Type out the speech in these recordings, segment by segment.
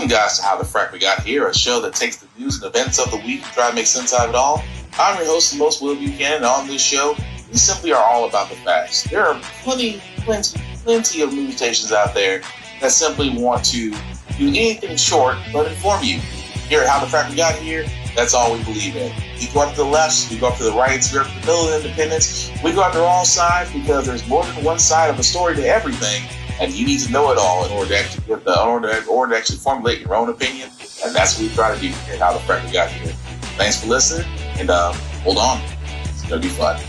Welcome, guys, to How the Frack We Got Here, a show that takes the news and events of the week and try to make sense out of it all. I'm your host, the most Will Buchanan, and on this show, we simply are all about the facts. There are plenty of news stations out there that simply want to do anything short but inform you. Here at How the Frack We Got Here, that's all we believe in. We go up to the left, we go up to the right, we go up to the middle of independence. We go after all sides because there's more than one side of a story to everything, and you need to know it all in order to actually get actually formulate your own opinion. And that's what we try to do here at How the Frack We Got Here. Thanks for listening, and hold on, it's gonna be fun.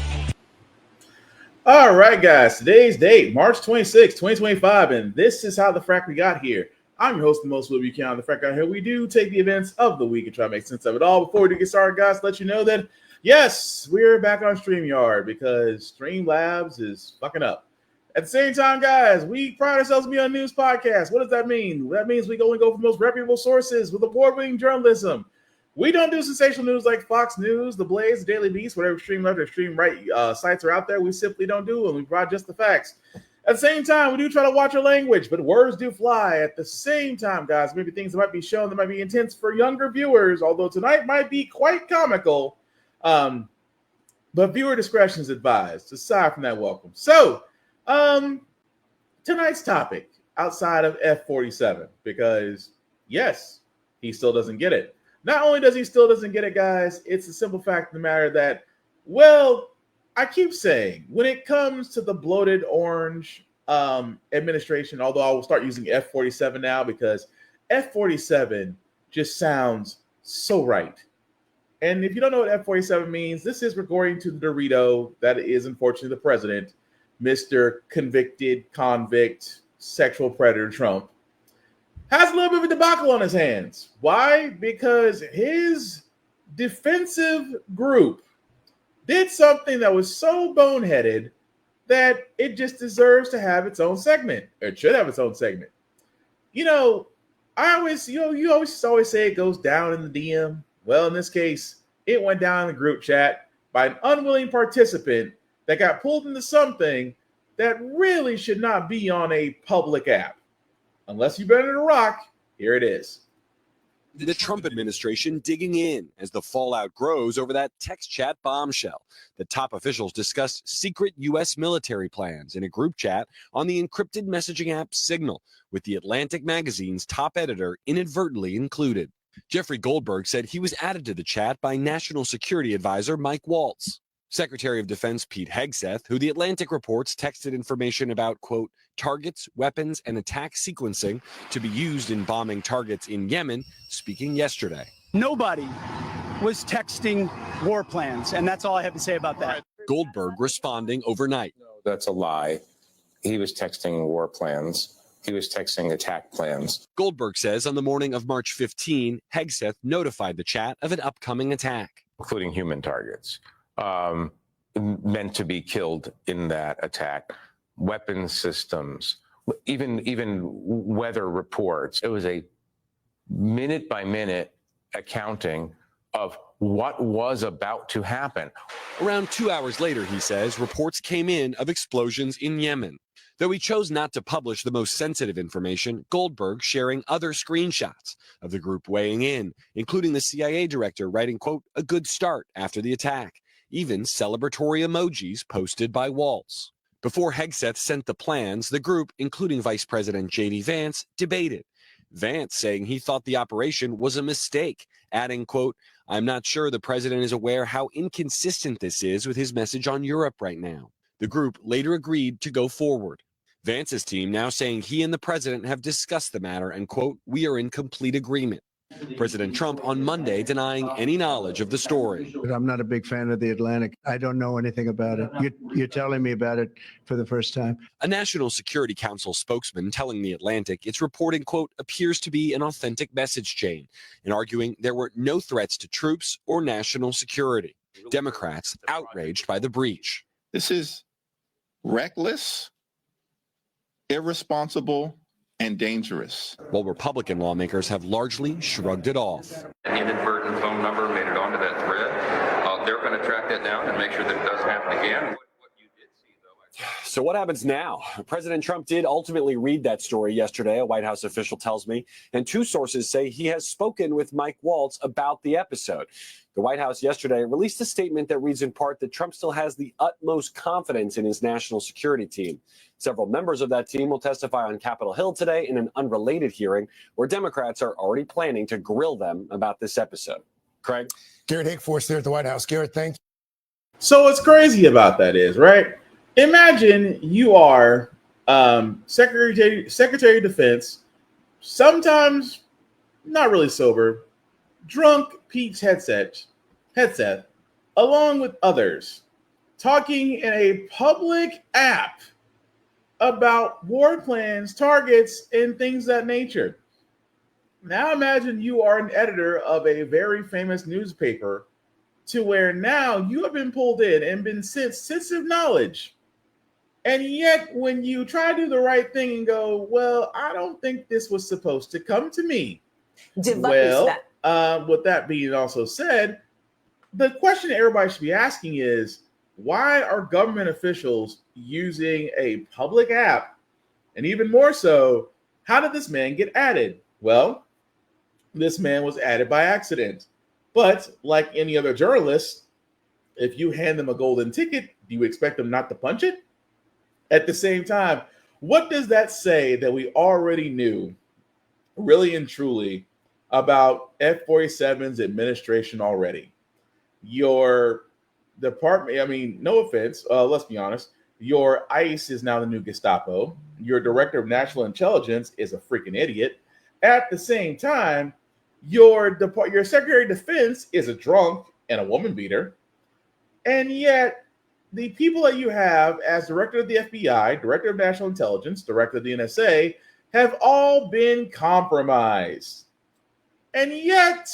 All right, guys. Today's date, March 26, 2025, and this is How the Frack We Got Here. I'm your host, the most Will Buchanan, the Frack Got Here. We do take the events of the week and try to make sense of it all. Before we get started, guys, let you know that, yes, we're back on StreamYard because Streamlabs is fucking up. At the same time, guys, we pride ourselves on being a news podcast. What does that mean? That means we only go for the most reputable sources with award-winning journalism. We don't do sensational news like Fox News, The Blaze, The Daily Beast, whatever extreme left or extreme right sites are out there. We simply don't do them. We provide just the facts. At the same time, we do try to watch our language, but words do fly. At the same time, guys, maybe things that might be shown that might be intense for younger viewers, although tonight might be quite comical. But viewer discretion is advised. Aside from that, welcome. So, tonight's topic, outside of F-47, because, yes, he still doesn't get it. Not only does he still doesn't get it, guys, it's a simple fact of the matter that, well, I keep saying, when it comes to the bloated orange administration, although I will start using F-47 now because F-47 just sounds so right. And if you don't know what F-47 means, this is regarding to the Dorito that is, unfortunately, the president, Mr. Convict, sexual predator Trump, has a little bit of a debacle on his hands. Why? Because his defensive group did something that was so boneheaded that it just deserves to have its own segment. Or it should have its own segment. You know, you always say it goes down in the DM. Well, in this case, it went down in the group chat by an unwilling participant that got pulled into something that really should not be on a public app. Unless you've been in a rock, here it is. The Trump administration digging in as the fallout grows over that text chat bombshell. The top officials discussed secret U.S. military plans in a group chat on the encrypted messaging app Signal, with the Atlantic magazine's top editor inadvertently included. Jeffrey Goldberg said he was added to the chat by National Security Advisor Mike Waltz. Secretary of Defense Pete Hegseth, who the Atlantic reports texted information about, quote, targets, weapons, and attack sequencing to be used in bombing targets in Yemen, speaking yesterday. Nobody was texting war plans, and that's all I have to say about that. Goldberg responding overnight. That's a lie. He was texting war plans. He was texting attack plans. Goldberg says on the morning of March 15, Hegseth notified the chat of an upcoming attack. Including human targets. Meant to be killed in that attack, weapon systems, even weather reports. It was a minute by minute accounting of what was about to happen. Around 2 hours later, he says, reports came in of explosions in Yemen. Though he chose not to publish the most sensitive information, Goldberg sharing other screenshots of the group weighing in, including the CIA director writing, quote, a good start after the attack. Even celebratory emojis posted by Waltz. Before Hegseth sent the plans, the group, including Vice President J.D. Vance, debated. Vance saying he thought the operation was a mistake, adding, quote, I'm not sure the president is aware how inconsistent this is with his message on Europe right now. The group later agreed to go forward. Vance's team now saying he and the president have discussed the matter and, quote, we are in complete agreement. President Trump on Monday denying any knowledge of the story. I'm not a big fan of the Atlantic. I don't know anything about it. You're telling me about it for the first time. A National Security Council spokesman telling the Atlantic its reporting, quote, appears to be an authentic message chain, and arguing there were no threats to troops or national security. Democrats outraged by the breach. This is reckless, irresponsible, and dangerous. While Republican lawmakers have largely shrugged it off. An inadvertent phone number made it onto that thread. They're going to track that down and make sure that it doesn't happen again. What you did see, though, So what happens now? President Trump did ultimately read that story yesterday, a White House official tells me, and two sources say he has spoken with Mike Waltz about the episode. The White House yesterday released a statement that reads in part that Trump still has the utmost confidence in his national security team. Several members of that team will testify on Capitol Hill today in an unrelated hearing where Democrats are already planning to grill them about this episode. Craig? Garrett Hickforce there at the White House. Garrett, thank you. So what's crazy about that is, right? Imagine you are Secretary of Defense, sometimes not really sober, drunk Pete's headset, along with others, talking in a public app about war plans, targets, and things of that nature. Now imagine you are an editor of a very famous newspaper to where now you have been pulled in and been sent sensitive knowledge. And yet when you try to do the right thing and go, well, I don't think this was supposed to come to me. With that being also said, the question everybody should be asking is, why are government officials using a public app? And even more so, how did this man get added? Well, this man was added by accident. But like any other journalist, if you hand them a golden ticket, do you expect them not to punch it? At the same time, what does that say that we already knew, really and truly, about F-47's administration already? Your department, I mean, no offense, let's be honest, your ICE is now the new Gestapo. Your director of national intelligence is a freaking idiot. At the same time, your Secretary of Defense is a drunk and a woman beater. And yet, the people that you have as director of the FBI, director of national intelligence, director of the NSA, have all been compromised. And yet,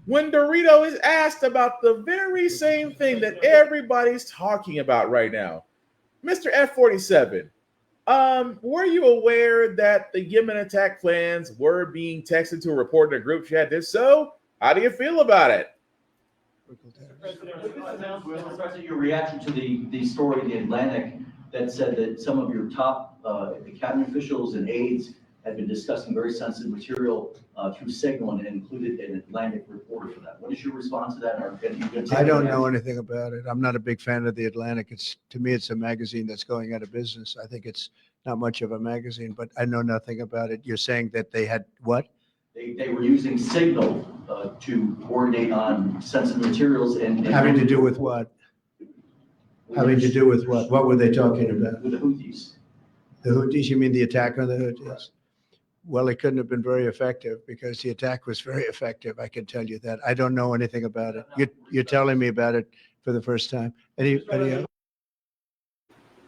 when Dorito is asked about the very same thing that everybody's talking about right now, Mr. F-47, were you aware that the Yemen attack plans were being texted to a reporter in a group chat? If so, how do you feel about it? President, your reaction to the story in the Atlantic that said that some of your top cabinet officials and aides had been discussing very sensitive material through Signal and included an Atlantic reporter for that. What is your response to that? I don't know anything about it. I'm not a big fan of the Atlantic. To me, it's a magazine that's going out of business. I think it's not much of a magazine, but I know nothing about it. You're saying that they had what? They were using Signal to coordinate on sensitive materials and having to do with what? Having to do with what? What were they talking about? With the Houthis. The Houthis? You mean the attack on the Houthis? Well, it couldn't have been very effective because the attack was very effective. I can tell you that. I don't know anything about it. You're telling me about it for the first time. Anybody else?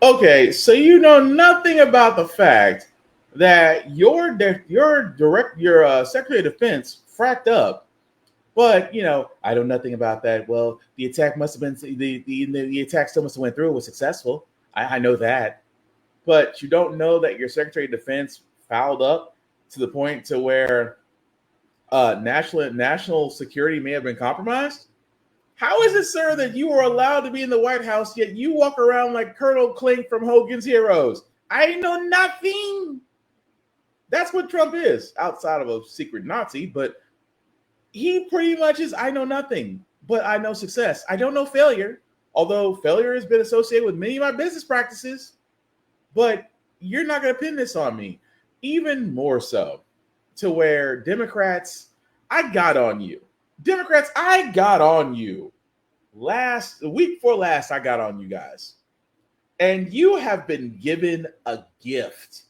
Okay, so you know nothing about the fact that your Secretary of Defense fracked up, but I know nothing about that. Well, the attack must have been the attack still must have went through. It was successful. I know that, but you don't know that your Secretary of Defense fouled up to the point to where national security may have been compromised. How is it, sir, that you are allowed to be in the White House yet you walk around like Colonel Klink from Hogan's Heroes? I know nothing. That's what Trump is, outside of a secret Nazi, but he pretty much is, I know nothing, but I know success. I don't know failure, although failure has been associated with many of my business practices, but you're not going to pin this on me. Even more so, to where Democrats, I got on you. Democrats, I got on you. The week before last, I got on you guys. And you have been given a gift.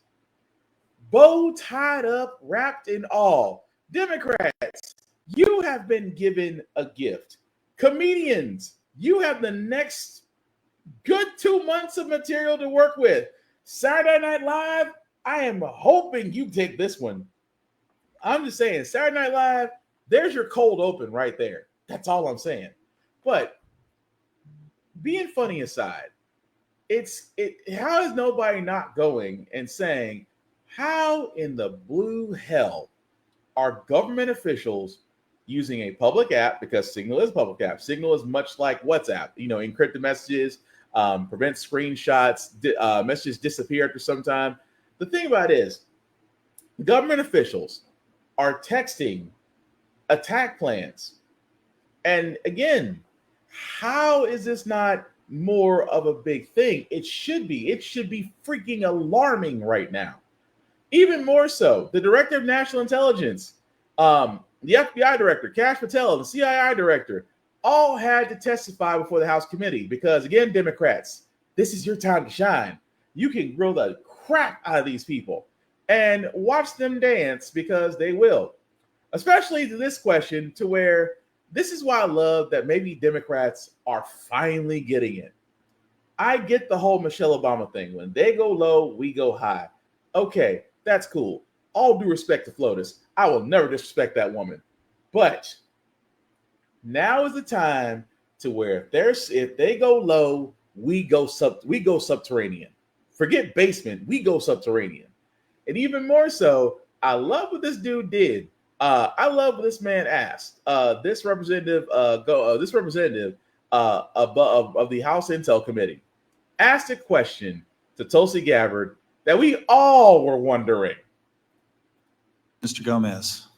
Bow tied up, wrapped in all. Democrats, you have been given a gift. Comedians, you have the next good 2 months of material to work with. Saturday Night Live, I am hoping you take this one. I'm just saying, Saturday Night Live, there's your cold open right there. That's all I'm saying. But being funny aside, how is nobody not going and saying, how in the blue hell are government officials using a public app, because Signal is a public app. Signal is much like WhatsApp, encrypted messages, prevent screenshots, messages disappear after some time. The thing about it is, government officials are texting attack plans. And again, how is this not more of a big thing? It should be. It should be freaking alarming right now. Even more so, the Director of National Intelligence, the FBI Director, Kash Patel, the CIA Director, all had to testify before the House Committee because, again, Democrats, this is your time to shine. You can grill the crap out of these people and watch them dance because they will. Especially to this question, to where this is why I love that maybe Democrats are finally getting it. I get the whole Michelle Obama thing. When they go low, we go high. Okay, that's cool. All due respect to FLOTUS, I will never disrespect that woman. But now is the time to where if they go low, we go subterranean. Forget basement, we go subterranean. And even more so, I love what this dude did. I love what this man asked. This representative of the House Intel Committee asked a question to Tulsi Gabbard that we all were wondering. Mr. Gomez.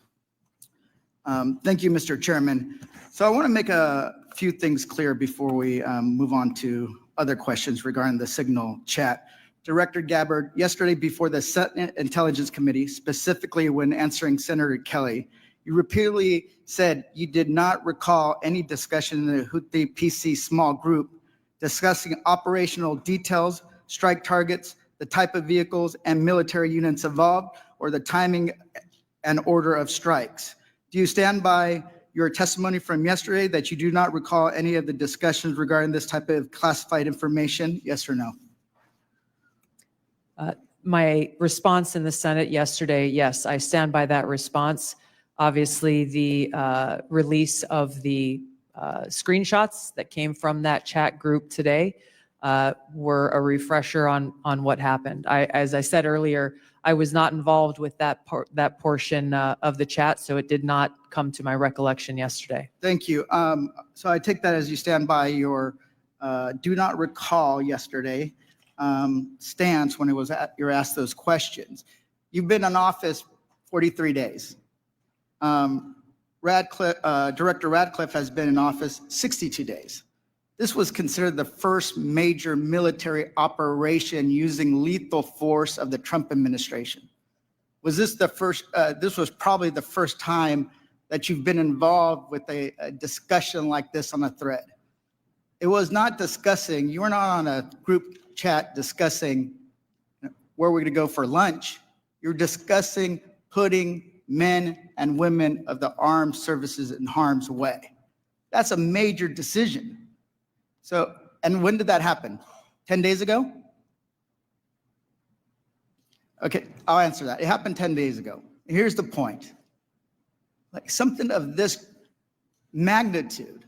Thank you, Mr. Chairman. So I want to make a few things clear before we move on to other questions regarding the Signal chat. Director Gabbard, yesterday before the Senate Intelligence Committee, specifically when answering Senator Kelly, you repeatedly said you did not recall any discussion in the Houthi PC small group discussing operational details, strike targets, the type of vehicles and military units involved, or the timing and order of strikes. Do you stand by your testimony from yesterday that you do not recall any of the discussions regarding this type of classified information? Yes or no? My response in the Senate yesterday, yes, I stand by that response. Obviously, the release of the screenshots that came from that chat group today were a refresher on what happened. As I said earlier, I was not involved with that portion of the chat, so it did not come to my recollection yesterday. Thank you. So I take that as you stand by your do not recall yesterday stance when you're asked those questions. You've been in office 43 days. Director Radcliffe has been in office 62 days. This was considered the first major military operation using lethal force of the Trump administration. Was this the first? This was probably the first time that you've been involved with a discussion like this on a thread. It was not discussing, you were not on a group chat discussing where we're going to go for lunch. You're discussing putting men and women of the armed services in harm's way. That's a major decision. So, and when did that happen? 10 days ago? Okay, I'll answer that. It happened 10 days ago. Here's the point. Like something of this magnitude,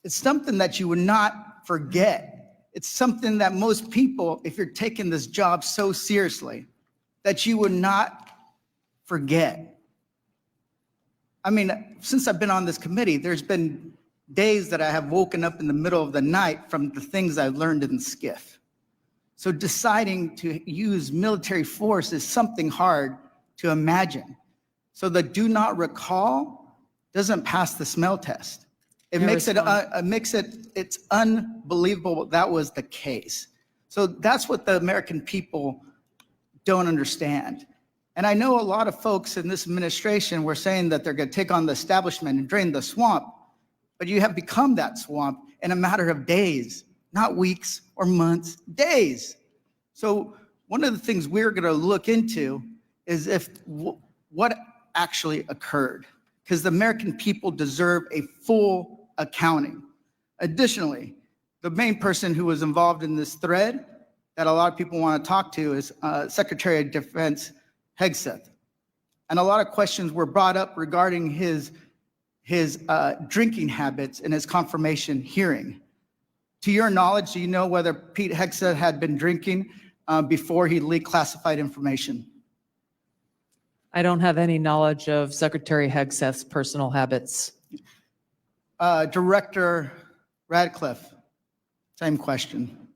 it's something that you would not forget. It's something that most people, if you're taking this job so seriously, that you would not forget. I mean, since I've been on this committee, there's been days that I have woken up in the middle of the night from the things I've learned in SCIF. So deciding to use military force is something hard to imagine. So the do not recall doesn't pass the smell test. It's unbelievable that was the case. So that's what the American people don't understand. And I know a lot of folks in this administration were saying that they're going to take on the establishment and drain the swamp, but you have become that swamp in a matter of days, not weeks or months, days. So one of the things we're going to look into is what actually occurred, because the American people deserve a full accounting. Additionally, the main person who was involved in this thread that a lot of people want to talk to is Secretary of Defense Hegseth. And a lot of questions were brought up regarding his drinking habits in his confirmation hearing. To your knowledge, do you know whether Pete Hegseth had been drinking before he leaked classified information? I don't have any knowledge of Secretary Hegseth's personal habits. Director Radcliffe, same question.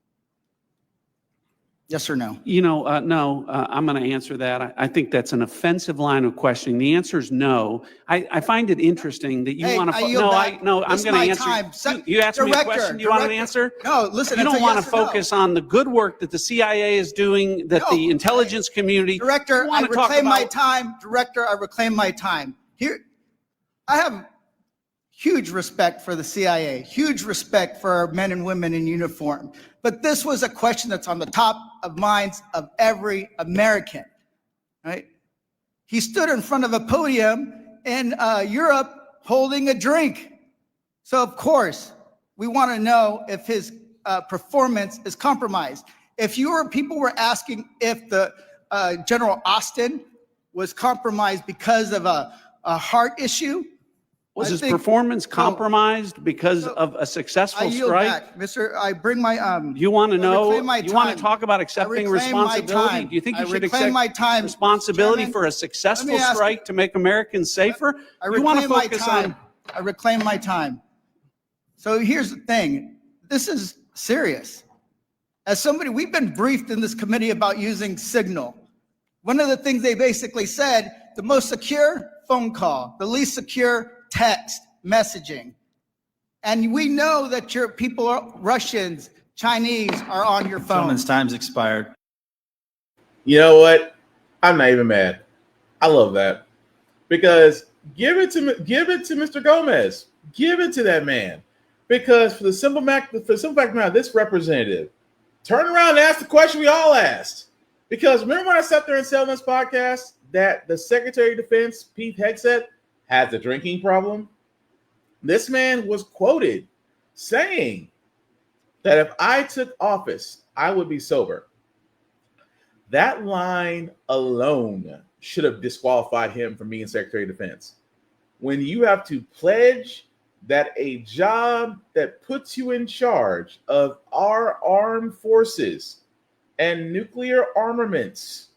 Yes or no? No, I'm going to answer that. I think that's an offensive line of questioning. The answer is no. I find it interesting that you Hey, want to. I yield back. I'm This going to is my answer. time. You asked me a Director, question. Do you want an answer? No, listen. You it's don't a want yes to or no. focus on the good work that the CIA is doing, that the intelligence community. Director, You I want to talk reclaim my about- time. Director, I reclaim my time. Here, I have huge respect for the CIA, huge respect for our men and women in uniform. But this was a question that's on the top of minds of every American, right? He stood in front of a podium in Europe holding a drink. So of course, we want to know if his performance is compromised. If people were asking if the General Austin was compromised because of a heart issue, Was his performance compromised because of a successful I yield strike? back, Mr. I bring my You want to know? reclaim my You want time. to talk about accepting I reclaim my responsibility? time. Do you think you I should reclaim accept my time, responsibility Chairman. for a successful ask- strike to make Americans safer? I You want to reclaim my focus time. on. I reclaim my time. So here's the thing. This is serious. As somebody, we've been briefed in this committee about using Signal. One of the things they basically said, the most secure phone call, the least secure text messaging. And we know that your people, Russians, Chinese, are on your phone. Gentleman's time's expired. You know what? I'm not even mad. I love that because give it to Mr. Gomez. Give it to that man because for the simple fact now, this representative turned around and asked the question we all asked. Because remember when I sat there and said on this podcast that the Secretary of Defense, Pete Hegseth, has a drinking problem? This man was quoted saying that if I took office, I would be sober. That line alone should have disqualified him from being Secretary of Defense. When you have to pledge that a job that puts you in charge of our armed forces and nuclear armaments,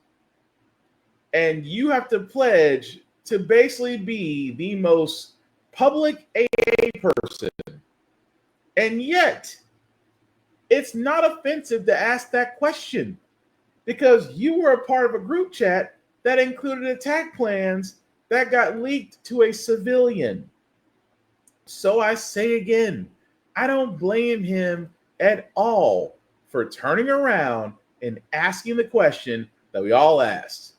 and you have to pledge to basically be the most public AA person, and yet it's not offensive to ask that question because you were a part of a group chat that included attack plans that got leaked to a civilian. So I say again, I don't blame him at all for turning around and asking the question that we all asked.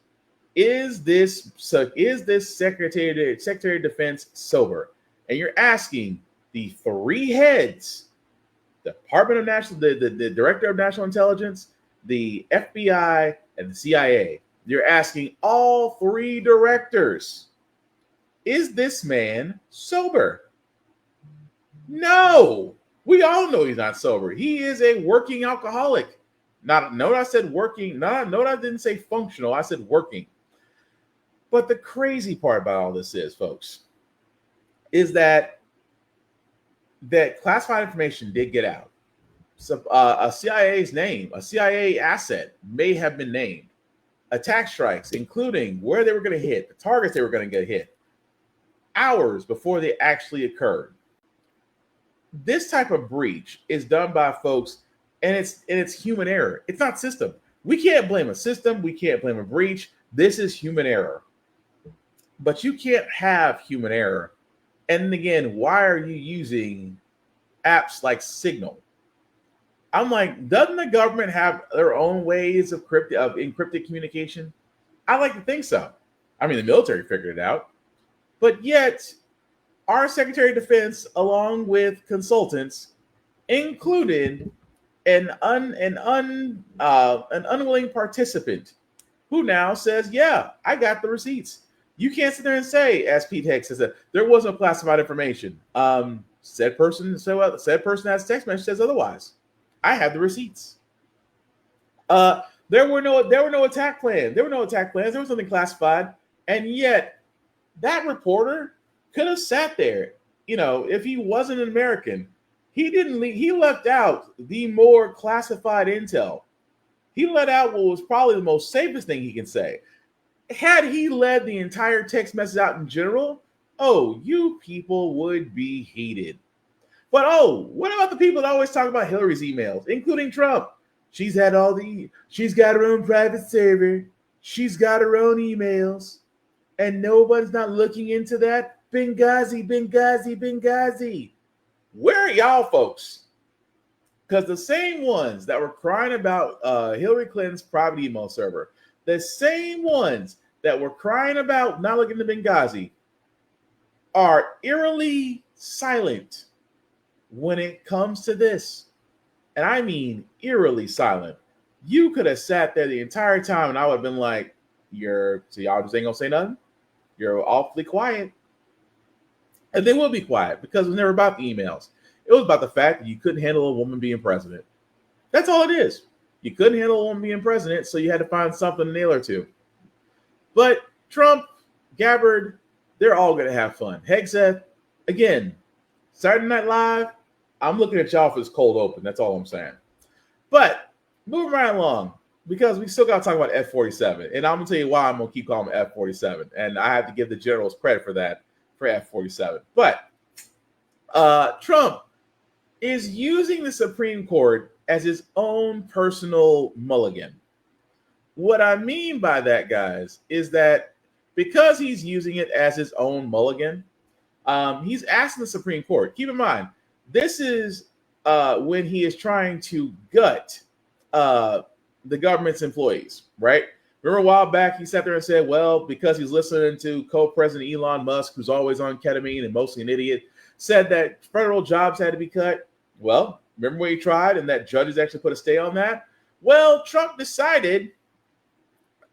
Is this Secretary of Defense sober? And you're asking the three heads, the Director of National Intelligence, the FBI, and the CIA. You're asking all three directors, is this man sober? No. We all know he's not sober. He is a working alcoholic. I said working. I didn't say functional. I said working. But the crazy part about all this is, folks, is that classified information did get out. So, a CIA asset may have been named. Attack strikes, including where they were going to hit, the targets they were going to get hit, hours before they actually occurred. This type of breach is done by folks, and it's human error. It's not system. We can't blame a system. We can't blame a breach. This is human error. But you can't have human error. And again, why are you using apps like Signal? I'm like, doesn't the government have their own ways of encrypted communication? I like to think so. I mean, the military figured it out. But yet, our Secretary of Defense, along with consultants, included an unwilling participant who now says, yeah, I got the receipts. You can't sit there and say, as Pete Hegseth says, that there was no classified information. Said person has text message says otherwise. I have the receipts. There were no attack plans. There was nothing classified. And yet that reporter could have sat there, if he wasn't an American. He left out the more classified intel. He let out what was probably the most safest thing he can say. Had he led the entire text message out in general, you people would be heated. But what about the people that always talk about Hillary's emails, including Trump? She's got her own private server. She's got her own emails. And nobody's not looking into that. Benghazi. Where are y'all folks? Because the same ones that were crying about Hillary Clinton's private email server, the same ones that were crying about not looking at Benghazi are eerily silent when it comes to this. And I mean eerily silent. You could have sat there the entire time and I would have been like, so y'all just ain't gonna say nothing? You're awfully quiet. And they will be quiet because it was never about the emails. It was about the fact that you couldn't handle a woman being president. That's all it is. You couldn't handle a woman being president, so you had to find something to nail her to. But Trump, Gabbard, they're all going to have fun. Hegseth, again, Saturday Night Live, I'm looking at y'all for this cold open. That's all I'm saying. But moving right along, because we still got to talk about F-47. And I'm going to tell you why I'm going to keep calling it F-47. And I have to give the generals credit for that, for F-47. But Trump is using the Supreme Court as his own personal mulligan. What I mean by that, guys, is that because he's using it as his own mulligan, he's asking the Supreme Court. Keep in mind, this is when he is trying to gut the government's employees, right? Remember a while back, he sat there and said, well, because he's listening to co-president Elon Musk, who's always on ketamine and mostly an idiot, said that federal jobs had to be cut. Well, remember when he tried and that judges actually put a stay on that? Well, Trump decided,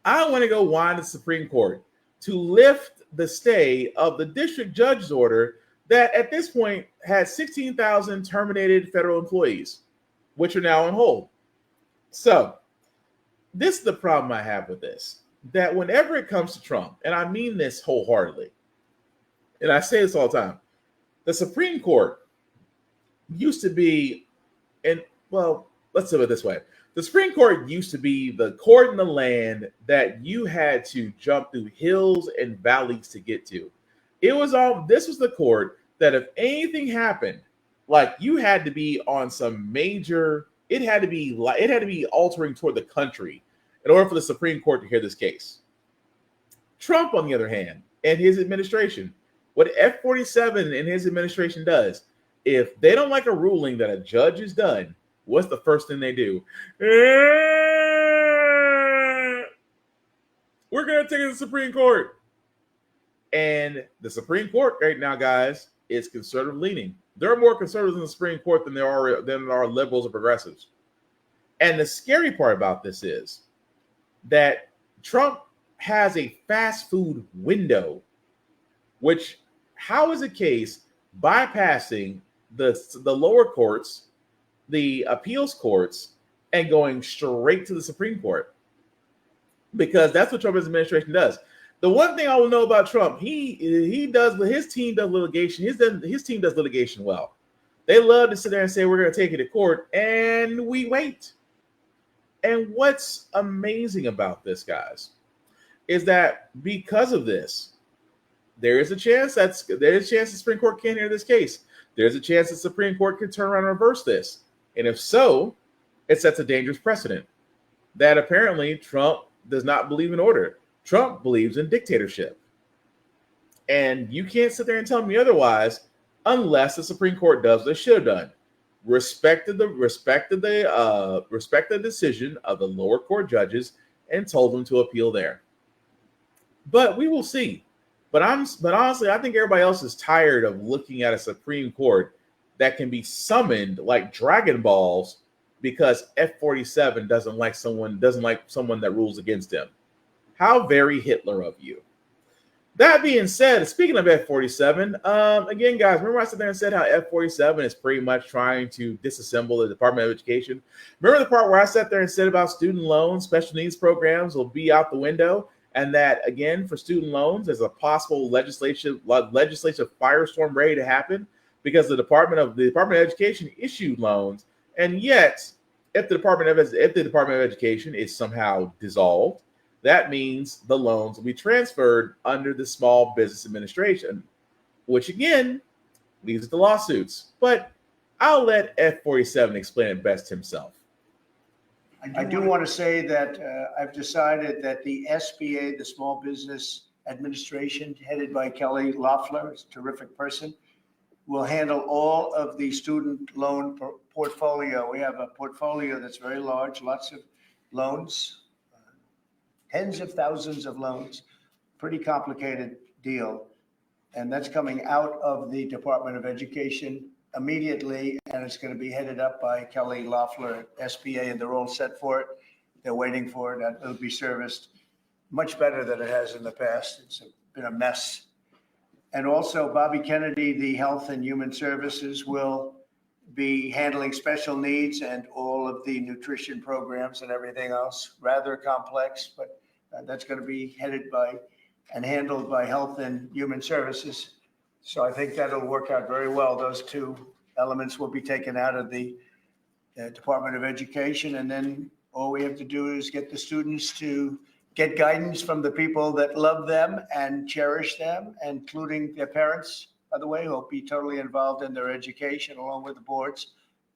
I want to go whine the Supreme Court to lift the stay of the district judge's order that at this point had 16,000 terminated federal employees, which are now on hold. So this is the problem I have with this, that whenever it comes to Trump, and I mean this wholeheartedly, and I say this all the time, the Supreme Court used to be, let's say it this way. The Supreme Court used to be the court in the land that you had to jump through hills and valleys to get to. This was the court that if anything happened, like you had to be on some major, it had to be altering toward the country in order for the Supreme Court to hear this case. Trump, on the other hand, and his administration, what F-47 and his administration does, if they don't like a ruling that a judge has done, what's the first thing they do? We're going to take it to the Supreme Court. And the Supreme Court right now, guys, is conservative leaning. There are more conservatives in the Supreme Court than there are liberals or progressives. And the scary part about this is that Trump has a fast food window, which how is a case bypassing the lower courts, the appeals courts, and going straight to the Supreme Court? Because that's what Trump's administration does. The one thing I will know about Trump, his team does litigation. His team does litigation well. They love to sit there and say, we're going to take it to court, and we wait. And what's amazing about this, guys, is that because of this, there is a chance the Supreme Court can't hear this case. There's a chance the Supreme Court could turn around and reverse this. And if so, it sets a dangerous precedent that apparently Trump does not believe in order. Trump believes in dictatorship. And you can't sit there and tell me otherwise unless the Supreme Court does what they should have done. Respected the decision of the lower court judges and told them to appeal there. But we will see. But honestly, I think everybody else is tired of looking at a Supreme Court that can be summoned like Dragon Balls because F-47 doesn't like someone that rules against him. How very Hitler of you. That being said, speaking of F-47, again, guys, remember I sat there and said how F-47 is pretty much trying to disassemble the Department of Education? Remember the part where I sat there and said about student loans, special needs programs will be out the window, and that, again, for student loans, there's a possible legislative firestorm ready to happen because the Department of Education issued loans, and yet, if the Department of Education is somehow dissolved, that means the loans will be transferred under the Small Business Administration, which again leads to lawsuits. But I'll let F-47 explain it best himself. I do want to say that I've decided that the SBA, the Small Business Administration, headed by Kelly Loeffler, is a terrific person, will handle all of the student loan portfolio. We have a portfolio that's very large, lots of loans, tens of thousands of loans, pretty complicated deal. And that's coming out of the Department of Education immediately, and it's going to be headed up by Kelly Loeffler at SBA, and they're all set for it. They're waiting for it. It'll be serviced much better than it has in the past. It's been a mess. And also Bobby Kennedy, the Health and Human Services, will be handling special needs and all of the nutrition programs and everything else. Rather complex, but that's going to be headed by and handled by Health and Human Services. So I think that'll work out very well. Those two elements will be taken out of the Department of Education. And then all we have to do is get the students to get guidance from the people that love them and cherish them, including their parents, by the way, who will be totally involved in their education, along with the boards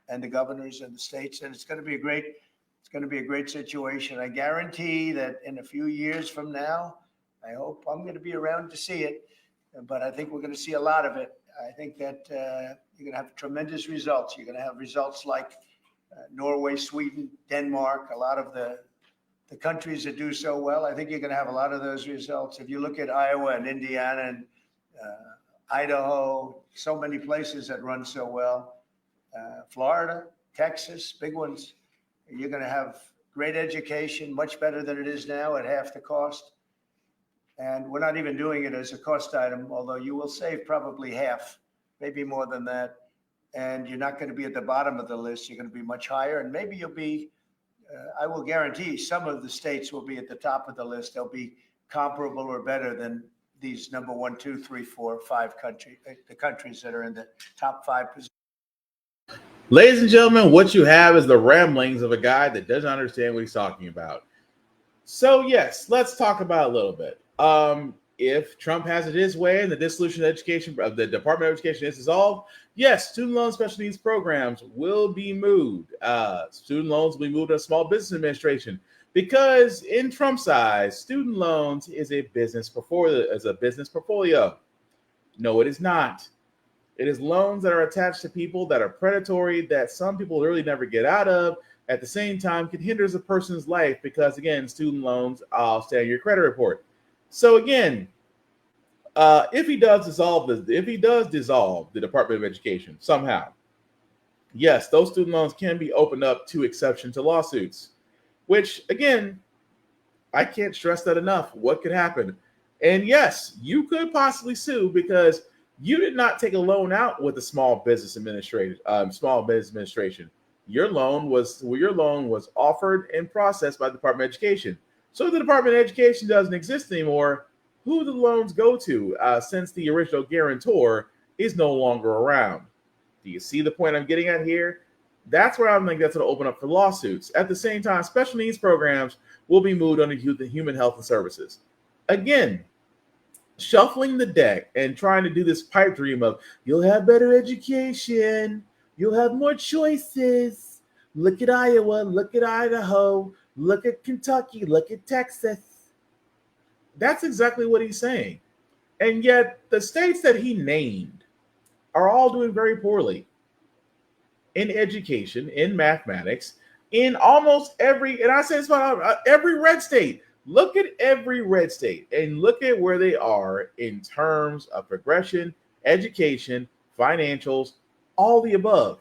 and the governors and the states. And it's going to be a great situation. I guarantee that in a few years from now, I hope I'm going to be around to see it, but I think we're going to see a lot of it. I think that you're going to have tremendous results. You're going to have results like Norway, Sweden, Denmark, a lot of the countries that do so well. I think you're going to have a lot of those results. If you look at Iowa and Indiana and Idaho, so many places that run so well, Florida, Texas, big ones, you're going to have great education, much better than it is now at half the cost. And we're not even doing it as a cost item, although you will save probably half, maybe more than that. And you're not going to be at the bottom of the list. You're going to be much higher. And maybe you'll be, I will guarantee some of the states will be at the top of the list. They'll be comparable or better than these number 1, 2, 3, 4, 5 countries, the countries that are in the top 5 positions. Ladies and gentlemen, what you have is the ramblings of a guy that doesn't understand what he's talking about. So yes, let's talk about it a little bit. If Trump has it his way and the dissolution of education of the Department of Education is dissolved, yes, student loan special needs programs will be moved. Student loans will be moved to a Small Business Administration because in Trump's eyes, student loans is a business portfolio. No, it is not. It is loans that are attached to people that are predatory, that some people really never get out of. At the same time, can hinder a person's life because, again, student loans stay on your credit report. So again, if he does dissolve the Department of Education somehow, yes, those student loans can be opened up to exception to lawsuits, which again, I can't stress that enough. What could happen? And yes, you could possibly sue because you did not take a loan out with the Small Business Administration. Your loan was offered and processed by the Department of Education. So if the Department of Education doesn't exist anymore, who do the loans go to since the original guarantor is no longer around? Do you see the point I'm getting at here? That's where I think that's going to open up for lawsuits. At the same time, special needs programs will be moved under the Human Health and Services. Again, shuffling the deck and trying to do this pipe dream of you'll have better education, you'll have more choices. Look at Iowa, look at Idaho, look at Kentucky, look at Texas. That's exactly what he's saying. And yet the states that he named are all doing very poorly in education, in mathematics, in almost every, and I say this about every red state. Look at every red state and look at where they are in terms of progression, education, financials, all the above.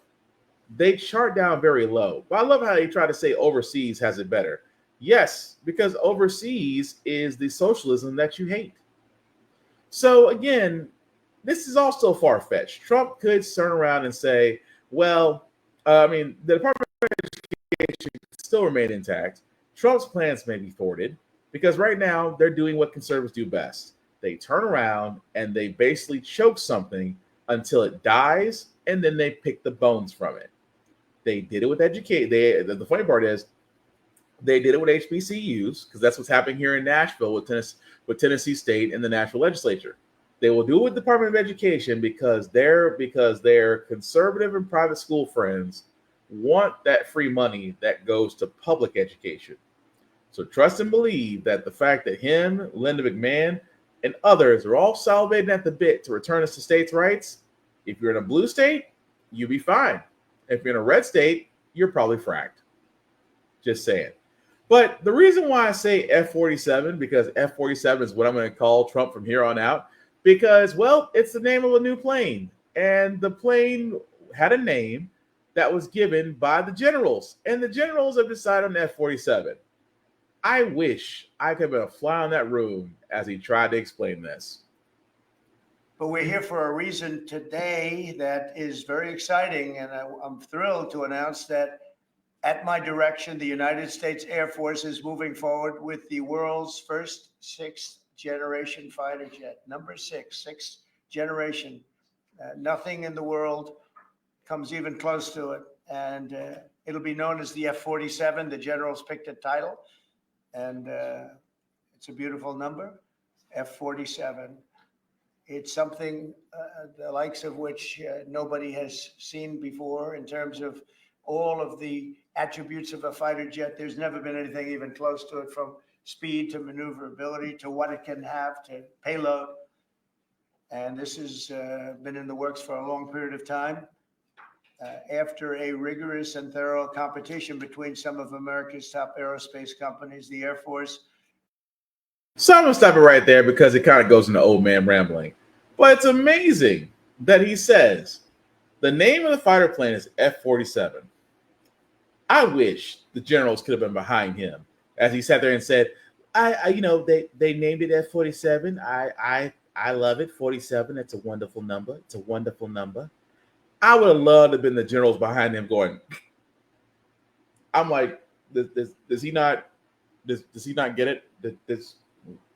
They chart down very low. But I love how they try to say overseas has it better. Yes, because overseas is the socialism that you hate. So again, this is also far-fetched. Trump could turn around and say, well, the Department of Education still remain intact. Trump's plans may be thwarted because right now they're doing what conservatives do best. They turn around and they basically choke something until it dies, and then they pick the bones from it. They did it with education. The funny part is they did it with HBCUs because that's what's happening here in Nashville with Tennessee State and the Nashville legislature. They will do it with the Department of Education because their conservative and private school friends want that free money that goes to public education. So trust and believe that the fact that him, Linda McMahon, and others are all salivating at the bit to return us to states' rights. If you're in a blue state, you'll be fine. If you're in a red state, you're probably fracked. Just saying. But the reason why I say F-47, because F-47 is what I'm going to call Trump from here on out, because, well, it's the name of a new plane. And the plane had a name that was given by the generals. And the generals have decided on F-47. I wish I could have been a fly on that room as he tried to explain this. But we're here for a reason today that is very exciting. And I'm thrilled to announce that at my direction, the United States Air Force is moving forward with the world's first sixth generation fighter jet. Number sixth generation. Nothing in the world comes even close to it. And it'll be known as the F-47. The generals picked a title. And it's a beautiful number, F-47. It's something the likes of which nobody has seen before in terms of all of the attributes of a fighter jet. There's never been anything even close to it, from speed to maneuverability to what it can have to payload. And this has been in the works for a long period of time. After a rigorous and thorough competition between some of America's top aerospace companies, the Air Force. So I'm going to stop it right there because it kind of goes into old man rambling. But it's amazing that he says the name of the fighter plane is F-47. I wish the generals could have been behind him as he sat there and said, they named it F-47. I love it. 47. It's a wonderful number. It's a wonderful number. I would have loved to have been the generals behind him going. I'm like, does he not get it? This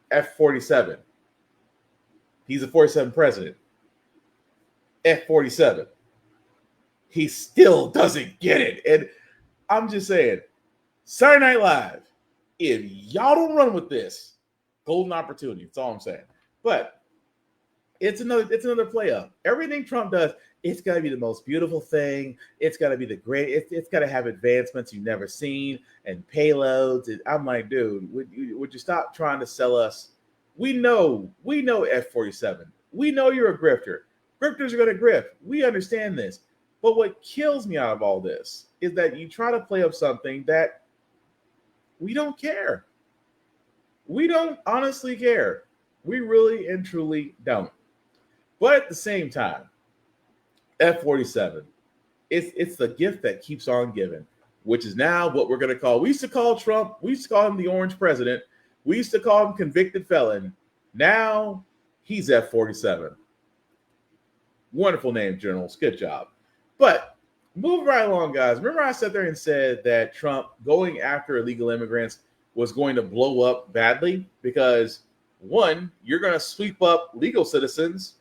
F-47. He's a 47 president. F-47. He still doesn't get it. And I'm just saying, Saturday Night Live, if y'all don't run with this, golden opportunity. That's all I'm saying. But it's another play up. Everything Trump does, it's got to be the most beautiful thing. It's got to be the great. It's got to have advancements you've never seen and payloads. And I'm like, dude, would you stop trying to sell us? We know F-47. We know you're a grifter. Grifters are going to grift. We understand this. But what kills me out of all this is that you try to play up something that we don't care. We don't honestly care. We really and truly don't. But at the same time, F-47, it's the gift that keeps on giving, which is now what we're going to call. We used to call Trump, we used to call him the orange president. We used to call him convicted felon. Now he's F-47. Wonderful name, generals. Good job. But moving right along, guys. Remember I sat there and said that Trump going after illegal immigrants was going to blow up badly because, one, you're going to sweep up legal citizens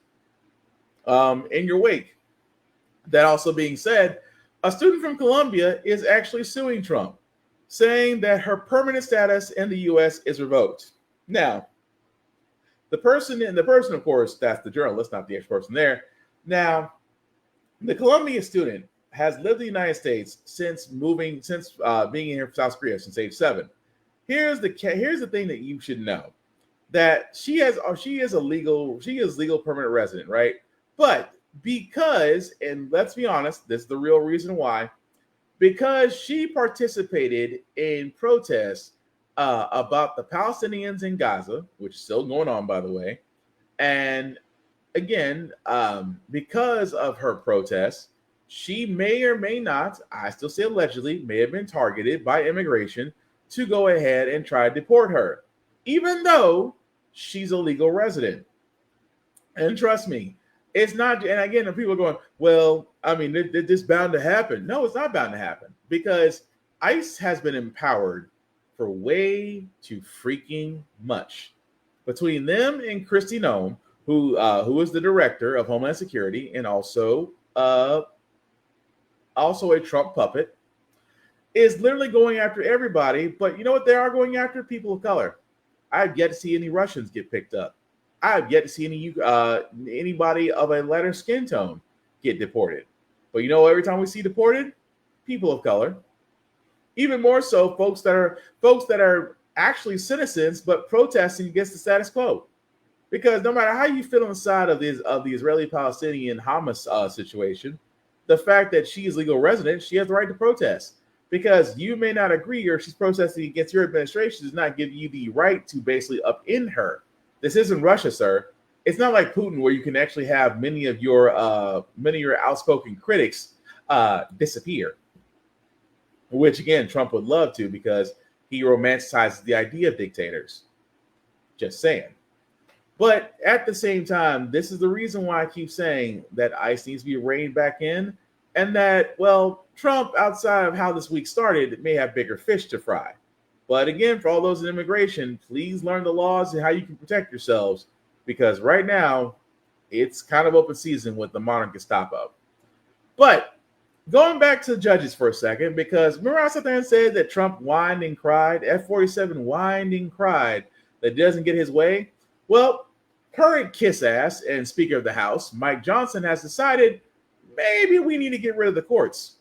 in your wake. That also being said, a student from Colombia is actually suing Trump, saying that her permanent status in the U.S. is revoked. Now, the person, of course, that's the journalist, not the ex-person there. Now, the Colombian student has lived in the United States since being here from South Korea since age 7. Here's the thing that you should know: that she is legal permanent resident, right? But because, and let's be honest, this is the real reason why, because she participated in protests about the Palestinians in Gaza, which is still going on, by the way, and again, because of her protests, she may or may not, I still say allegedly, may have been targeted by immigration to go ahead and try to deport her, even though she's a legal resident. And trust me, it's not, and again, people are going, well, I mean, this bound to happen. No, it's not bound to happen, because ICE has been empowered for way too freaking much. Between them and Kristi Noem, who is the director of Homeland Security and also a Trump puppet, is literally going after everybody. But you know what? They are going after people of color. I've yet to see any Russians get picked up. I've yet to see anybody of a lighter skin tone get deported. But you know, every time we see deported, people of color. Even more so, folks that are actually citizens but protesting against the status quo. Because no matter how you feel on the side of the Israeli-Palestinian Hamas situation, the fact that she is legal resident, she has the right to protest. Because you may not agree, or she's protesting against your administration, does not give you the right to basically upend her. This isn't Russia, sir. It's not like Putin, where you can actually have many of your outspoken critics disappear. Which again, Trump would love to, because he romanticizes the idea of dictators. Just saying. But at the same time, this is the reason why I keep saying that ICE needs to be reined back in, and that, well, Trump, outside of how this week started, may have bigger fish to fry. But again, for all those in immigration, please learn the laws and how you can protect yourselves, because right now it's kind of open season with the modern Gestapo. But going back to the judges for a second, because remember I sat there and said that Trump whined and cried, F-47 whined and cried that doesn't get his way? Well, current kiss ass and Speaker of the House, Mike Johnson, has decided maybe we need to get rid of the courts.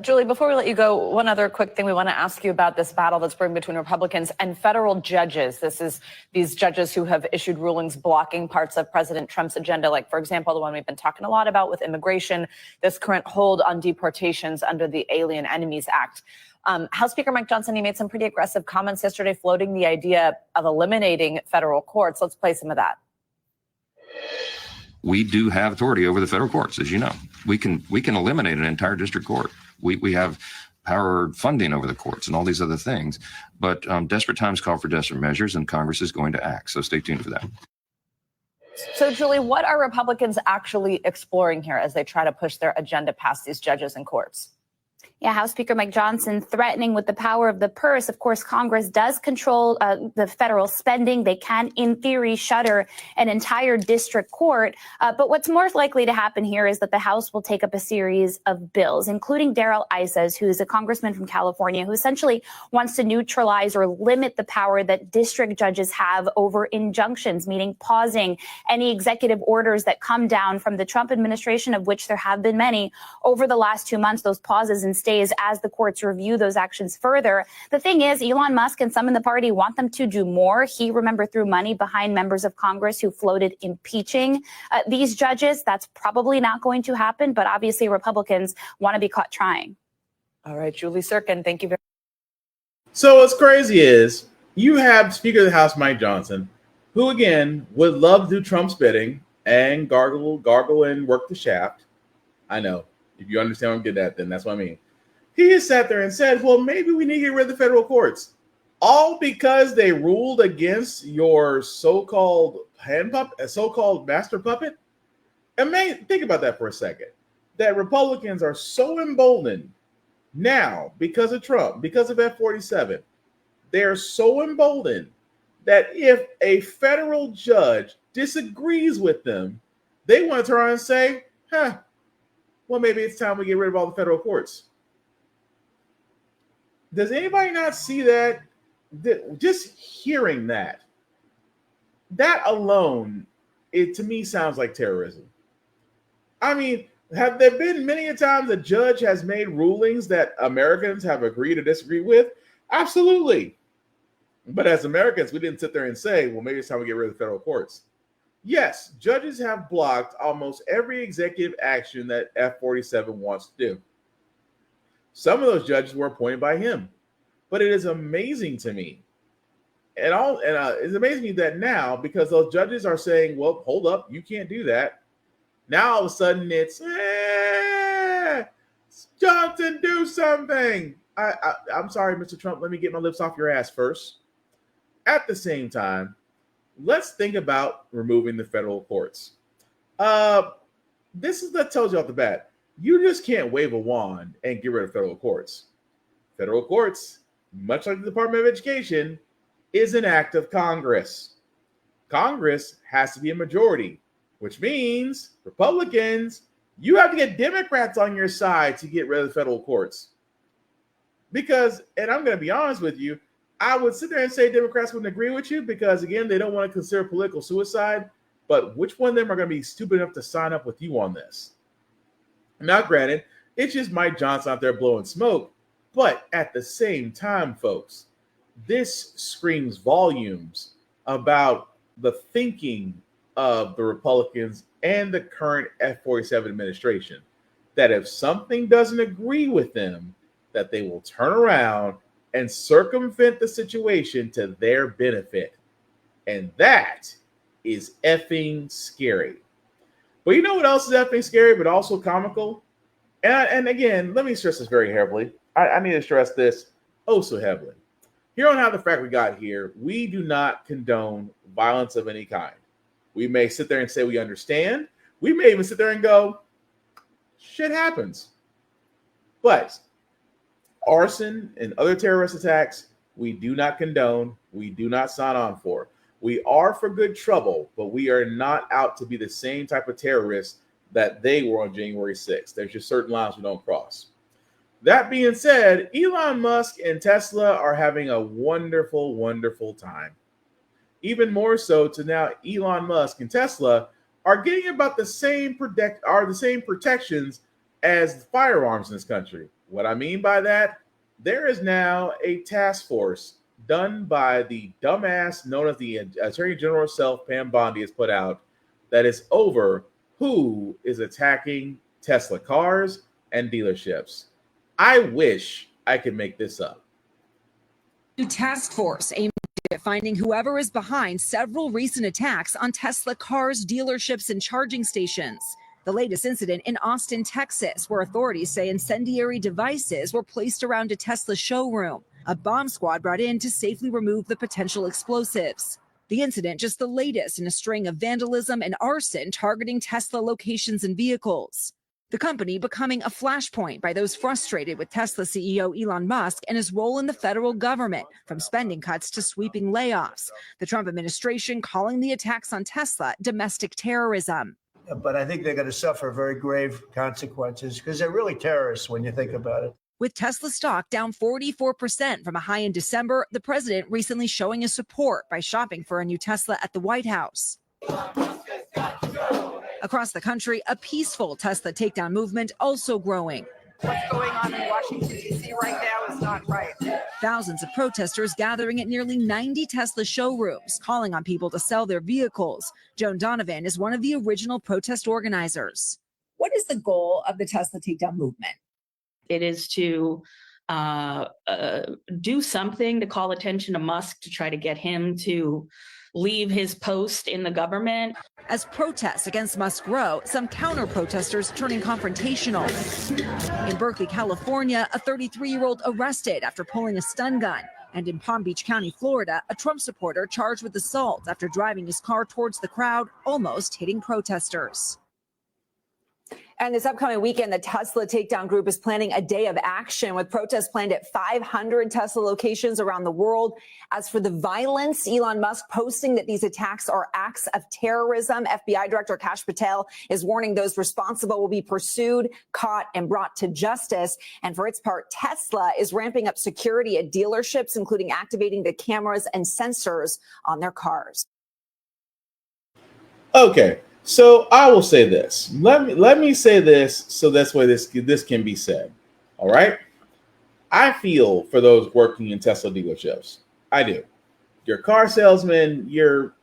Julie, before we let you go, one other quick thing we want to ask you about this battle that's brewing between Republicans and federal judges. This is these judges who have issued rulings blocking parts of President Trump's agenda, like, for example, the one we've been talking a lot about with immigration, this current hold on deportations under the Alien Enemies Act. House Speaker Mike Johnson, he made some pretty aggressive comments yesterday, floating the idea of eliminating federal courts. Let's play some of that. We do have authority over the federal courts, as you know. We can eliminate an entire district court. We have power funding over the courts and all these other things. But desperate times call for desperate measures, and Congress is going to act. So stay tuned for that. So, Julie, what are Republicans actually exploring here as they try to push their agenda past these judges and courts? Yeah, House Speaker Mike Johnson threatening with the power of the purse. Of course, Congress does control the federal spending. They can, in theory, shutter an entire district court. But what's more likely to happen here is that the House will take up a series of bills, including Darrell Issas, who is a congressman from California, who essentially wants to neutralize or limit the power that district judges have over injunctions, meaning pausing any executive orders that come down from the Trump administration, of which there have been many over the last 2 months. Those pauses and stays as the courts review those actions further. The thing is, Elon Musk and some in the party want them to do more. He, remember, threw money behind members of Congress who floated impeaching these judges. That's probably not going to happen, but obviously Republicans want to be caught trying. All right, Julie Sirkin, thank you very much. So what's crazy is you have Speaker of the House Mike Johnson, who again would love to do Trump's bidding and gargle and work the shaft. I know. If you understand what I'm getting at, then that's what I mean. He has sat there and said, well, maybe we need to get rid of the federal courts. All because they ruled against your so-called so-called master puppet? And think about that for a second. That Republicans are so emboldened now because of Trump, because of F-47. They are so emboldened that if a federal judge disagrees with them, they want to turn around and say, well, maybe it's time we get rid of all the federal courts. Does anybody not see that? Just hearing that alone, it to me sounds like terrorism. I mean, have there been many a times a judge has made rulings that Americans have agreed or disagreed with? Absolutely. But as Americans, we didn't sit there and say, well, maybe it's time we get rid of the federal courts. Yes, judges have blocked almost every executive action that F-47 wants to do. Some of those judges were appointed by him. But it is amazing to me. It's amazing to me that now, because those judges are saying, well, hold up, you can't do that. Now all of a sudden it's, Johnson, do something. I'm sorry, Mr. Trump, let me get my lips off your ass first. At the same time, let's think about removing the federal courts. This is that tells you off the bat. You just can't wave a wand and get rid of federal courts. Federal courts, much like the Department of Education, is an act of Congress. Congress has to be a majority, which means Republicans, you have to get Democrats on your side to get rid of the federal courts. Because, and I'm going to be honest with you, I would sit there and say Democrats wouldn't agree with you because, again, they don't want to consider political suicide. But which one of them are going to be stupid enough to sign up with you on this? Now, granted, It's just Mike Johnson out there blowing smoke. But at the same time, folks, this screams volumes about the thinking of the Republicans and the current F-47 administration, that if something doesn't agree with them, that they will turn around and circumvent the situation to their benefit. And that is effing scary. But you know what else is effing scary, but also comical? And again, let me stress this very heavily. I need to stress this oh so heavily. Here on How the Frack We Got Here, we do not condone violence of any kind. We may sit there and say we understand. We may even sit there and go, shit happens. But arson and other terrorist attacks, we do not condone. We do not sign on for. We are for good trouble, but we are not out to be the same type of terrorists that they were on January 6th. There's just certain lines we don't cross. That being said, Elon Musk and Tesla are having a wonderful, wonderful time. Even more so to now Elon Musk and Tesla are getting about the same protections as firearms in this country. What I mean by that, there is now a task force done by the dumbass known as the Attorney General herself, Pam Bondi, has put out that is over who is attacking Tesla cars and dealerships. I wish I could make this up. New task force aimed at finding whoever is behind several recent attacks on Tesla cars, dealerships, and charging stations. The latest incident in Austin, Texas, where authorities say incendiary devices were placed around a Tesla showroom. A bomb squad brought in to safely remove the potential explosives. The incident just the latest in a string of vandalism and arson targeting Tesla locations and vehicles. The company becoming a flashpoint by those frustrated with Tesla CEO Elon Musk and his role in the federal government, from spending cuts to sweeping layoffs. The Trump administration calling the attacks on Tesla domestic terrorism. But I think they're going to suffer very grave consequences because they're really terrorists when you think about it. With Tesla stock down 44% from a high in December, the president recently showing his support by shopping for a new Tesla at the White House. Across the country, a peaceful Tesla takedown movement also growing. What's going on in Washington, D.C. right now is not right. Thousands of protesters gathering at nearly 90 Tesla showrooms, calling on people to sell their vehicles. Joan Donovan is one of the original protest organizers. What is the goal of the Tesla takedown movement? It is to do something to call attention to Musk to try to get him to leave his post in the government. As protests against Musk grow, some counter-protesters turning confrontational. In Berkeley, California, a 33-year-old arrested after pulling a stun gun. And in Palm Beach County, Florida, a Trump supporter charged with assault after driving his car towards the crowd, almost hitting protesters. And this upcoming weekend, the Tesla Takedown Group is planning a day of action with protests planned at 500 Tesla locations around the world. As for the violence, Elon Musk posting that these attacks are acts of terrorism. FBI Director Kash Patel is warning those responsible will be pursued, caught, and brought to justice. And for its part, Tesla is ramping up security at dealerships, including activating the cameras and sensors on their cars. Okay. So I will say this. Let me say this so that's why this can be said. All right. I feel for those working in Tesla dealerships. I do. You're car salesmen. You're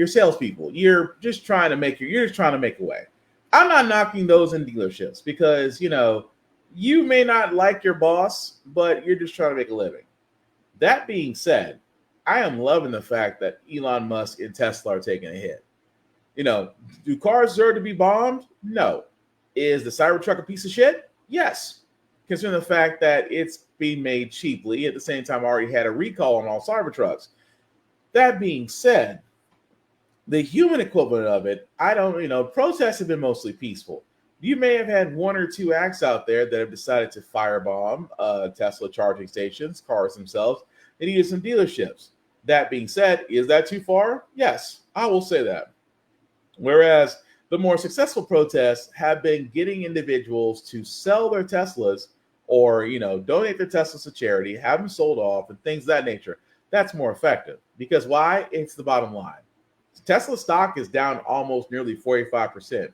salespeople. You're just trying to make a way. I'm not knocking those in dealerships because you may not like your boss, but you're just trying to make a living. That being said, I am loving the fact that Elon Musk and Tesla are taking a hit. Do cars deserve to be bombed? No. Is the Cybertruck a piece of shit? Yes. Considering the fact that it's being made cheaply, at the same time already had a recall on all Cybertrucks. That being said, the human equivalent of it, protests have been mostly peaceful. You may have had one or two acts out there that have decided to firebomb Tesla charging stations, cars themselves, and even some dealerships. That being said, is that too far? Yes, I will say that. Whereas the more successful protests have been getting individuals to sell their Teslas or, donate their Teslas to charity, have them sold off and things of that nature. That's more effective because why? It's the bottom line. Tesla stock is down almost nearly 45%.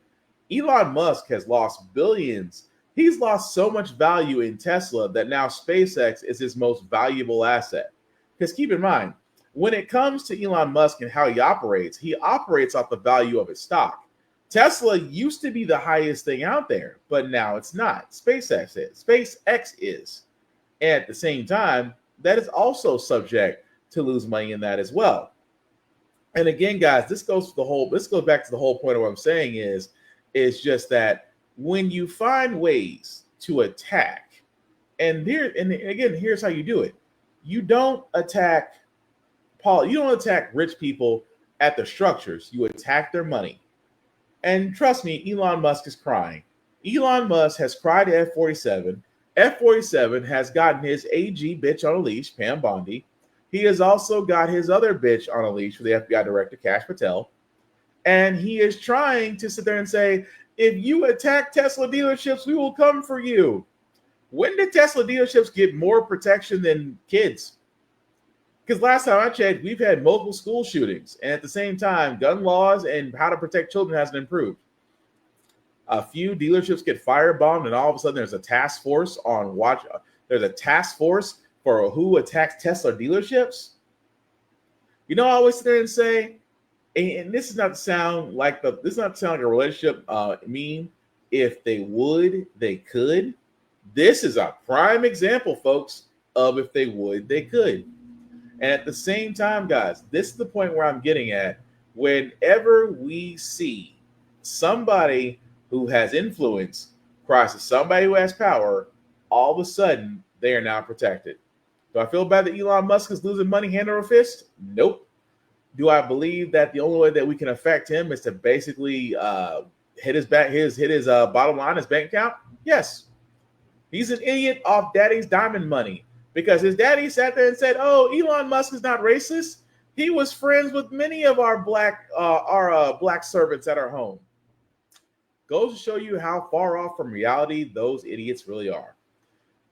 Elon Musk has lost billions. He's lost so much value in Tesla that now SpaceX is his most valuable asset. Because keep in mind, when it comes to Elon Musk and how he operates off the value of his stock. Tesla used to be the highest thing out there, but now it's not. SpaceX is. And at the same time, that is also subject to lose money in that as well. And again, guys, this goes back to the whole point of what I'm saying is just that when you find ways to attack, and again, here's how you do it. You don't attack rich people at the structures, you attack their money. And trust me, Elon Musk is crying. Elon Musk has cried at F-47. F-47 has gotten his AG bitch on a leash, Pam Bondi. He has also got his other bitch on a leash for the FBI director, Kash Patel. And he is trying to sit there and say, if you attack Tesla dealerships, we will come for you. When did Tesla dealerships get more protection than kids? Because last time I checked, we've had multiple school shootings. And at the same time, gun laws and how to protect children hasn't improved. A few dealerships get firebombed, and all of a sudden there's a task force on watch. There's a task force for who attacks Tesla dealerships. You know, I always sit there and say, and this is not to sound like a relationship meme. If they would, they could. This is a prime example, folks, of if they would, they could. And at the same time, guys, this is the point where I'm getting at. Whenever we see somebody who has influence cross to somebody who has power, all of a sudden they are now protected. Do I feel bad that Elon Musk is losing money hand over fist? Nope. Do I believe that the only way that we can affect him is to basically hit his bottom line, his bank account? Yes. He's an idiot off daddy's diamond money because his daddy sat there and said, "Oh, Elon Musk is not racist. He was friends with many of our black servants at our home." Goes to show you how far off from reality those idiots really are.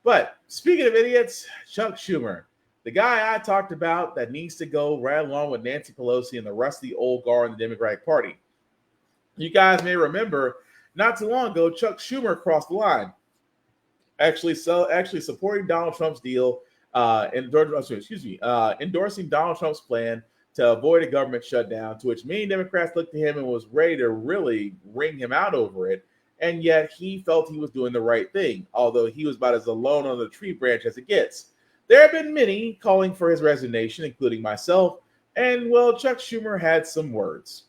But speaking of idiots, Chuck Schumer, the guy I talked about that needs to go right along with Nancy Pelosi and the rest of the old guard in the Democratic Party. You guys may remember not too long ago, Chuck Schumer crossed the line, actually supporting Donald Trump's deal, endorsing Donald Trump's plan to avoid a government shutdown, to which many Democrats looked to him and was ready to really wring him out over it. And yet he felt he was doing the right thing, although he was about as alone on the tree branch as it gets. There have been many calling for his resignation, including myself, and, well, Chuck Schumer had some words.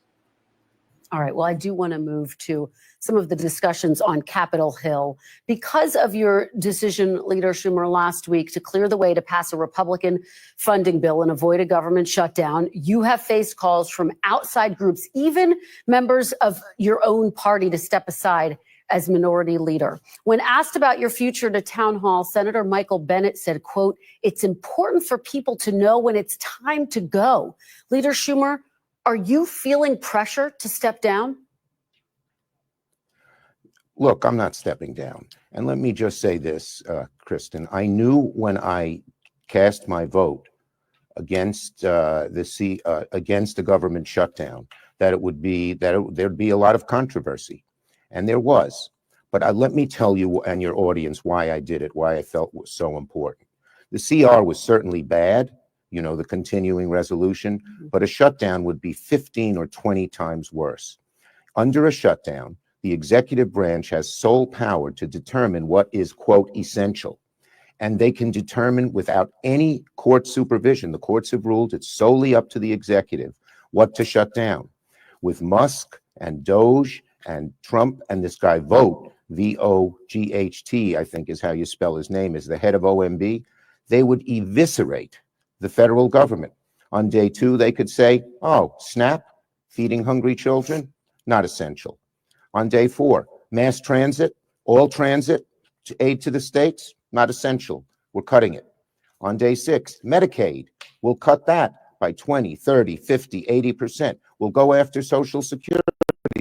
All right. Well, I do want to move to some of the discussions on Capitol Hill. Because of your decision, Leader Schumer, last week to clear the way to pass a Republican funding bill and avoid a government shutdown, you have faced calls from outside groups, even members of your own party, to step aside as minority leader. When asked about your future to town hall, Senator Michael Bennet said, quote, "It's important for people to know when it's time to go." Leader Schumer, are you feeling pressure to step down? Look, I'm not stepping down. And let me just say this, Kristen. I knew when I cast my vote against against the government shutdown that there'd be a lot of controversy, and there was. But let me tell you and your audience why I did it, why I felt it was so important. The CR was certainly bad, you know, the continuing resolution, but a shutdown would be 15 or 20 times worse. Under a shutdown, the executive branch has sole power to determine what is, quote, essential. And they can determine without any court supervision. The courts have ruled it's solely up to the executive what to shut down. With Musk and Doge and Trump and this guy Vogt, V-O-G-H-T, I think is how you spell his name, is the head of OMB, they would eviscerate the federal government. On day 2, they could say, oh, SNAP, feeding hungry children, not essential. On day 4, mass transit, all transit, aid to the states, not essential. We're cutting it. On day 6, Medicaid, we'll cut that by 20, 30, 50, 80%. We'll go after Social Security.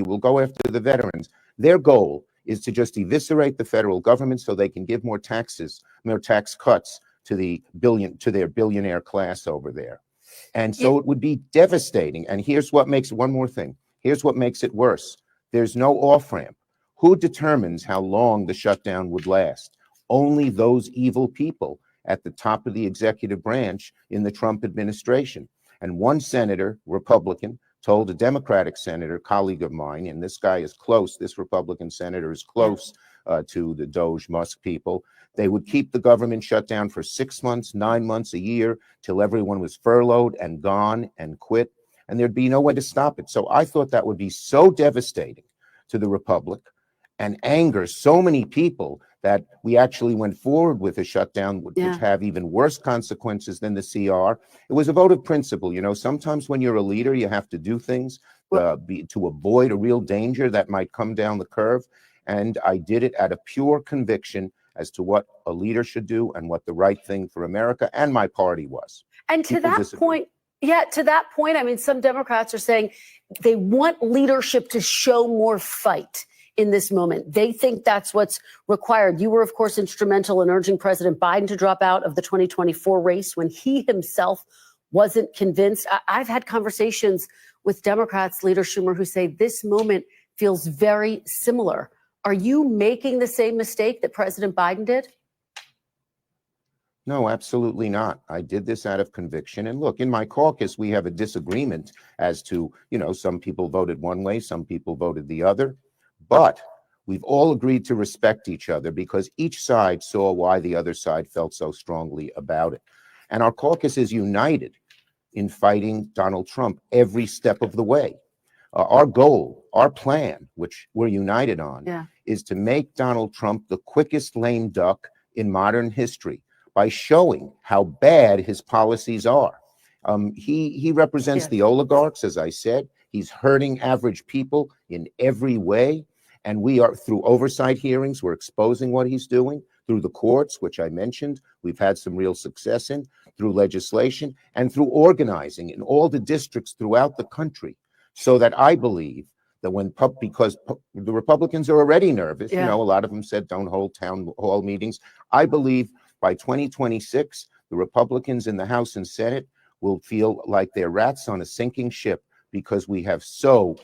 We'll go after the veterans. Their goal is to just eviscerate the federal government so they can give more taxes, more tax cuts to their billionaire class over there. And so it would be devastating. And here's what makes one more thing. Here's what makes it worse. There's no off-ramp. Who determines how long the shutdown would last? Only those evil people at the top of the executive branch in the Trump administration. And one senator, Republican, told a Democratic senator, colleague of mine, and this guy is close, this Republican senator is close to the Doge Musk people, they would keep the government shut down for 6 months, 9 months, a year, till everyone was furloughed and gone and quit, and there'd be no way to stop it. So I thought that would be so devastating to the Republic and anger so many people that we actually went forward with a shutdown, which have even worse consequences than the CR. It was a vote of principle. You know, sometimes when you're a leader, you have to do things to avoid a real danger that might come down the curve. And I did it out of pure conviction as to what a leader should do and what the right thing for America and my party was. And to that point, I mean, some Democrats are saying they want leadership to show more fight in this moment. They think that's what's required. You were, of course, instrumental in urging President Biden to drop out of the 2024 race when he himself wasn't convinced. I've had conversations with Democrats, Leader Schumer, who say this moment feels very similar. Are you making the same mistake that President Biden did? No, absolutely not. I did this out of conviction. And look, in my caucus, we have a disagreement as to, you know, some people voted one way, some people voted the other. But we've all agreed to respect each other because each side saw why the other side felt so strongly about it. And our caucus is united in fighting Donald Trump every step of the way. Our goal, our plan, which we're united on, is to make Donald Trump the quickest lame duck in modern history by showing how bad his policies are. He represents the oligarchs, as I said. He's hurting average people in every way. And we are, through oversight hearings, we're exposing what he's doing. Through the courts, which I mentioned, we've had some real success in, through legislation, and through organizing in all the districts throughout the country. So that I believe that because the Republicans are already nervous, you know, a lot of them said don't hold town hall meetings. I believe by 2026, the Republicans in the House and Senate will feel like they're rats on a sinking ship because we have so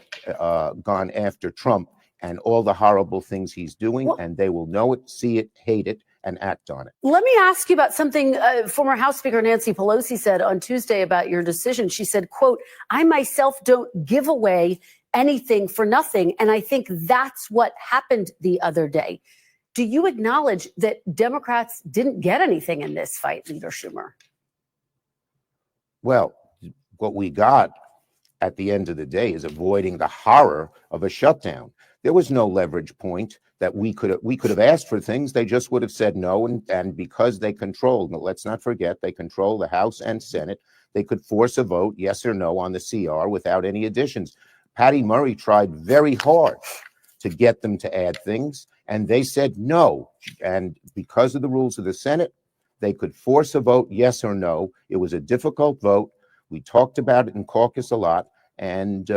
gone after Trump and all the horrible things he's doing, and they will know it, see it, hate it, and act on it. Let me ask you about something former House Speaker Nancy Pelosi said on Tuesday about your decision. She said, quote, "I myself don't give away anything for nothing." And I think that's what happened the other day. Do you acknowledge that Democrats didn't get anything in this fight, Leader Schumer? Well, what we got at the end of the day is avoiding the horror of a shutdown. There was no leverage point that we could have asked for things. They just would have said no. And because they controlled, let's not forget, they control the House and Senate, they could force a vote, yes or no, on the CR without any additions. Patty Murray tried very hard to get them to add things, and they said no. And because of the rules of the Senate, they could force a vote, yes or no. It was a difficult vote. We talked about it in caucus a lot, and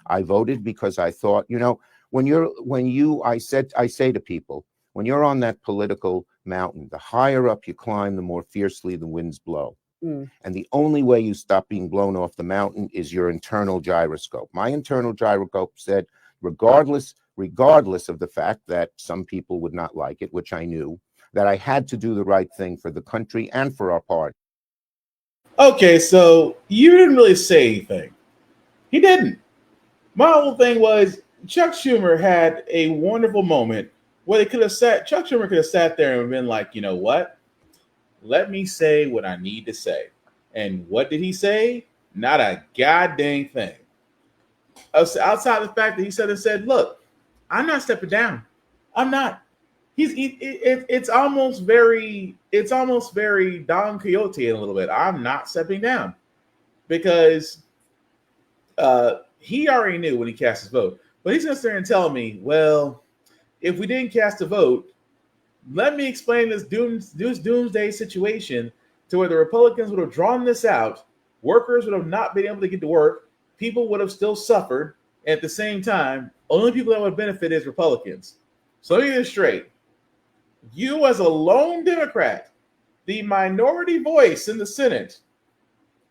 I voted because I thought, you know, I say to people, when you're on that political mountain, the higher up you climb, the more fiercely the winds blow. And the only way you stop being blown off the mountain is your internal gyroscope. My internal gyroscope said, regardless of the fact that some people would not like it, which I knew, that I had to do the right thing for the country and for our party. Okay, so you didn't really say anything. He didn't. My whole thing was Chuck Schumer had a wonderful moment where Chuck Schumer could have sat there and been like, you know what? Let me say what I need to say. And what did he say? Not a goddamn thing. Outside the fact that he said, look, I'm not stepping down. I'm not. It's almost very Don Quixote in a little bit. I'm not stepping down because he already knew when he cast his vote. But he's going to sit there and tell me, well, if we didn't cast a vote, let me explain this doomsday situation to where the Republicans would have drawn this out, workers would have not been able to get to work, people would have still suffered, and at the same time, only people that would benefit is Republicans. So let me get this straight. You as a lone Democrat, the minority voice in the Senate,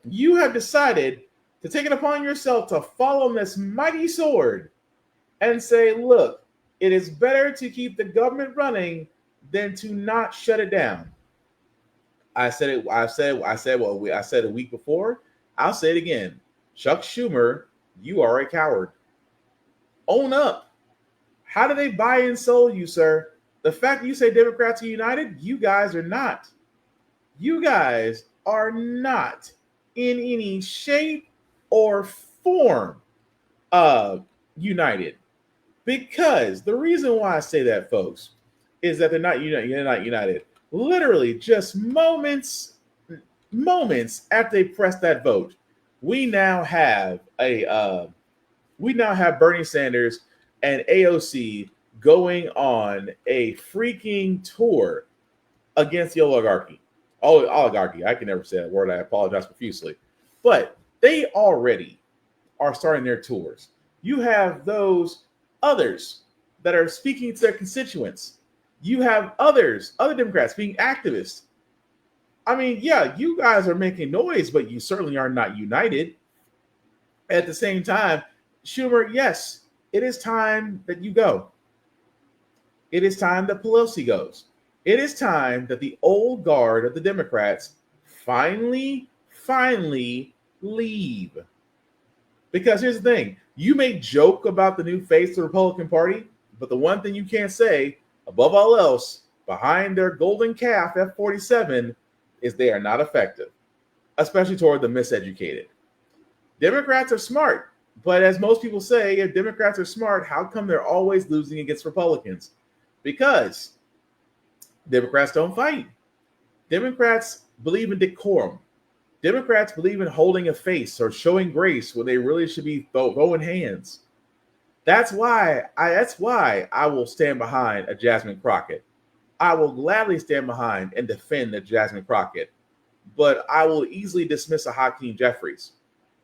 you have decided to take it upon yourself to fall on this mighty sword and say, look, It is better to keep the government running than to not shut it down. I said it. I said a week before. I'll say it again. Chuck Schumer, you are a coward. Own up. How do they buy and sell you, sir? The fact that you say Democrats are united, you guys are not. You guys are not in any shape or form united. Because the reason why I say that, folks, is that they're not united. They're not united. Literally, just moments after they press that vote, we now have Bernie Sanders and AOC going on a freaking tour against the oligarchy. Oh, oligarchy. I can never say that word. I apologize profusely. But they already are starting their tours. You have those others that are speaking to their constituents. You have other Democrats being activists. I mean, yeah, you guys are making noise, but you certainly are not united. At the same time, Schumer, yes, it is time that you go. It is time that Pelosi goes. It is time that the old guard of the Democrats finally leave. Because here's the thing. You may joke about the new face of the Republican Party, but the one thing you can't say, above all else, behind their golden calf F-47, is they are not effective, especially toward the miseducated. Democrats are smart, but as most people say, if Democrats are smart, how come they're always losing against Republicans? Because Democrats don't fight. Democrats believe in decorum. Democrats believe in holding a face or showing grace when they really should be throwing hands. That's why I will stand behind a Jasmine Crockett. I will gladly stand behind and defend a Jasmine Crockett, but I will easily dismiss a Hakeem Jeffries,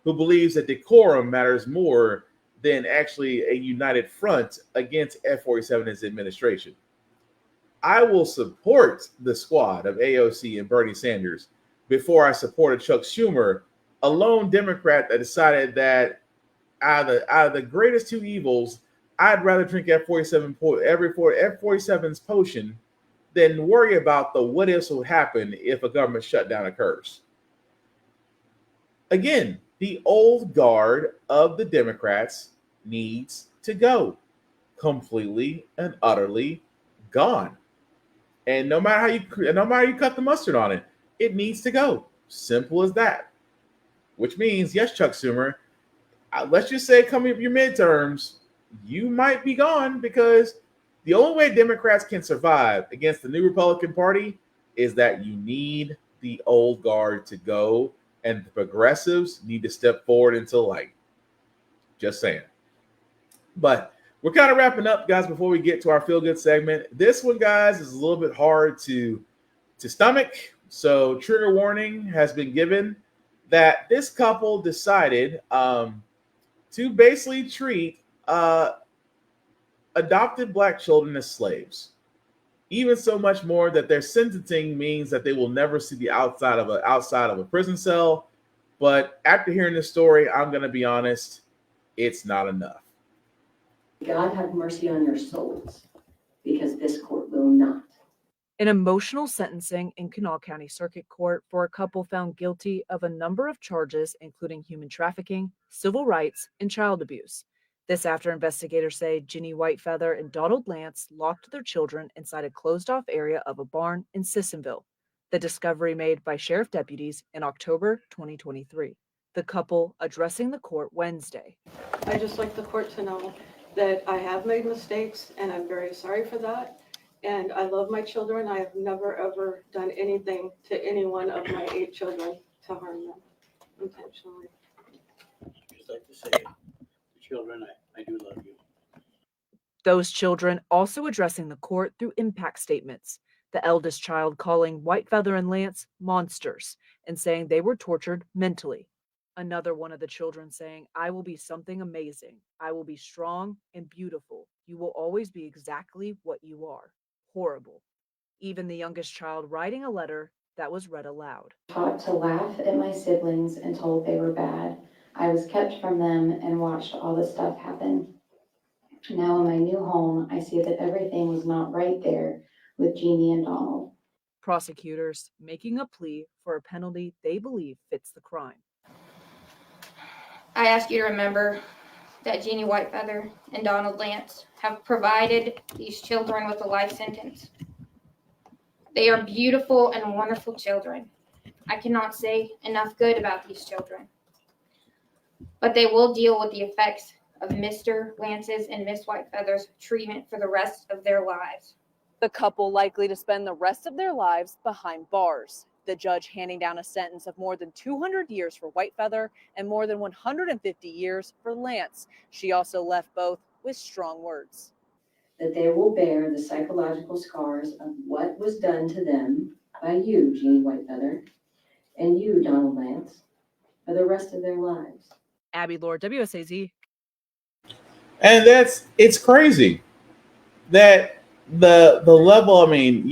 who believes that decorum matters more than actually a united front against F-47 and his administration. I will support the squad of AOC and Bernie Sanders before I supported Chuck Schumer, a lone Democrat that decided that out of the greatest two evils, I'd rather drink F-47's potion than worry about the what ifs would happen if a government shutdown occurs. Again, the old guard of the Democrats needs to go. Completely and utterly gone. And no matter how you cut the mustard on it, it needs to go. Simple as that. Which means, yes, Chuck Schumer, let's just say coming up your midterms, you might be gone, because the only way Democrats can survive against the new Republican Party is that you need the old guard to go, and the progressives need to step forward into light. Just saying. But we're kind of wrapping up, guys, before we get to our feel-good segment. This one, guys, is a little bit hard to stomach. So trigger warning has been given that this couple decided to basically treat adopted Black children as slaves. Even so much more that their sentencing means that they will never see the outside of a prison cell. But after hearing this story, I'm going to be honest, it's not enough. God have mercy on your souls, because this court will not. An emotional sentencing in Kanawha County Circuit Court for a couple found guilty of a number of charges, including human trafficking, civil rights, and child abuse. This after investigators say Ginny Whitefeather and Donald Lance locked their children inside a closed-off area of a barn in Sissonville. The discovery made by sheriff deputies in October 2023. The couple addressing the court Wednesday. I just like the court to know that I have made mistakes, and I'm very sorry for that. And I love my children. I have never, ever done anything to any one of my 8 children to harm them intentionally. Just like to say, children, I do love you. Those children also addressing the court through impact statements. The eldest child calling Whitefeather and Lance monsters and saying they were tortured mentally. Another one of the children saying, "I will be something amazing. I will be strong and beautiful. You will always be exactly what you are." Horrible. Even the youngest child writing a letter that was read aloud. Taught to laugh at my siblings and told they were bad. I was kept from them and watched all this stuff happen. Now in my new home, I see that everything was not right there with Jeannie and Donald. Prosecutors making a plea for a penalty they believe fits the crime. I ask you to remember that Jeannie Whitefeather and Donald Lance have provided these children with a life sentence. They are beautiful and wonderful children. I cannot say enough good about these children. But they will deal with the effects of Mr. Lance's and Miss Whitefeather's treatment for the rest of their lives. The couple likely to spend the rest of their lives behind bars. The judge handing down a sentence of more than 200 years for Whitefeather and more than 150 years for Lance. She also left both with strong words. That they will bear the psychological scars of what was done to them by you, Jeannie Whitefeather, and you, Donald Lance, for the rest of their lives. Abby Lord, WSAZ. And it's crazy that the level, I mean,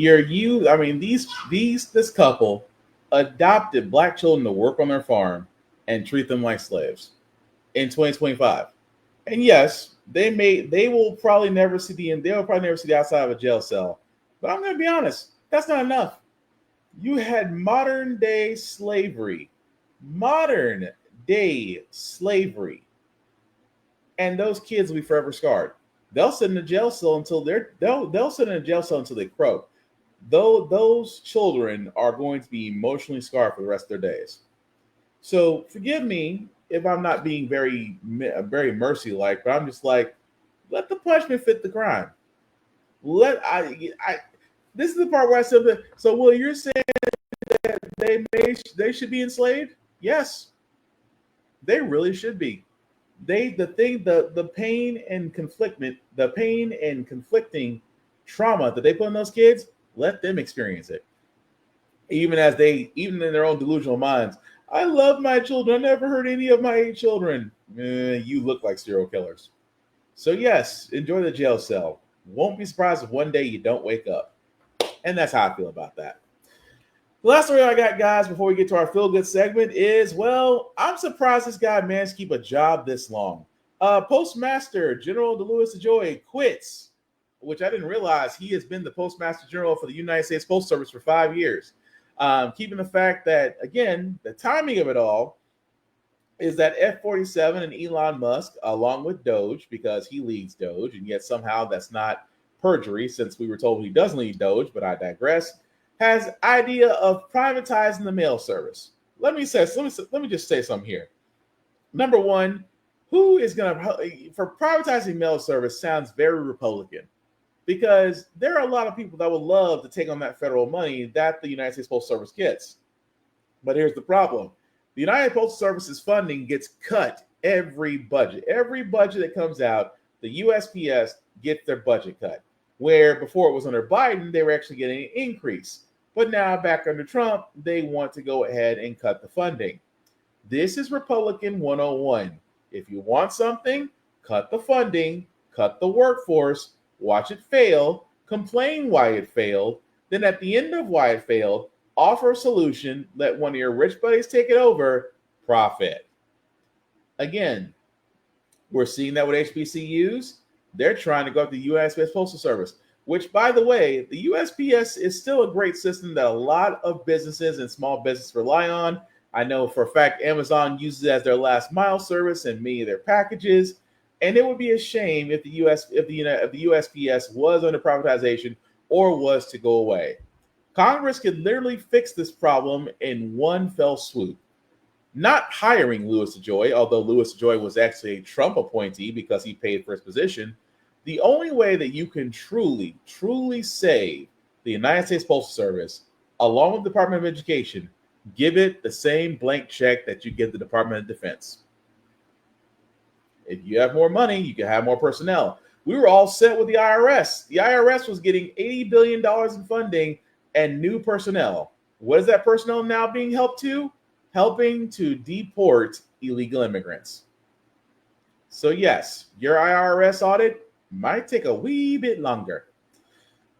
this couple adopted black children to work on their farm and treat them like slaves in 2025. And yes, they will probably never see the outside of a jail cell. But I'm going to be honest, that's not enough. You had modern day slavery, and those kids will be forever scarred. They'll sit in a jail cell until they croak. Though those children are going to be emotionally scarred for the rest of their days. So forgive me if I'm not being very mercy-like, but I'm just like, let the punishment fit the crime. This is the part where I said that. So, Will, you're saying that they should be enslaved? Yes, they really should be. The pain and conflicting trauma that they put on those kids, let them experience it. Even in their own delusional minds, I love my children. I never hurt any of my 8 children. You look like serial killers. So yes, enjoy the jail cell. Won't be surprised if one day you don't wake up. And that's how I feel about that. The last story I got, guys, before we get to our feel-good segment is, well, I'm surprised this guy managed to keep a job this long. Postmaster General DeLuis DeJoy quits, which I didn't realize he has been the Postmaster General for the United States Postal Service for 5 years. Keeping the fact that, again, the timing of it all is that F-47 and Elon Musk, along with Doge, because he leads Doge, and yet somehow that's not perjury since we were told he doesn't lead Doge, but I digress, has idea of privatizing the mail service. Let me just say something here. Number one, who is going to, for privatizing mail service sounds very Republican, because there are a lot of people that would love to take on that federal money that the United States Postal Service gets. But here's the problem. The United Postal Service's funding gets cut every budget. Every budget that comes out, the USPS gets their budget cut. Where before it was under Biden, they were actually getting an increase. But now back under Trump, they want to go ahead and cut the funding. This is Republican 101. If you want something, cut the funding, cut the workforce, watch it fail, complain why it failed, then at the end of why it failed, offer a solution, let one of your rich buddies take it over, profit. Again, we're seeing that with HBCUs. They're trying to go up the U.S. Postal Service, which, by the way, the USPS is still a great system that a lot of businesses and small businesses rely on. I know for a fact Amazon uses it as their last mile service in many of their packages. And it would be a shame if the USPS was under privatization or was to go away. Congress could literally fix this problem in one fell swoop. Not hiring Louis DeJoy, although Louis DeJoy was actually a Trump appointee because he paid for his position. The only way that you can truly save the United States Postal Service, along with the Department of Education, give it the same blank check that you give the Department of Defense. If you have more money, you can have more personnel. We were all set with the IRS. The IRS was getting $80 billion in funding and new personnel. What is that personnel now being helped to? Helping to deport illegal immigrants. So yes, your IRS audit might take a wee bit longer.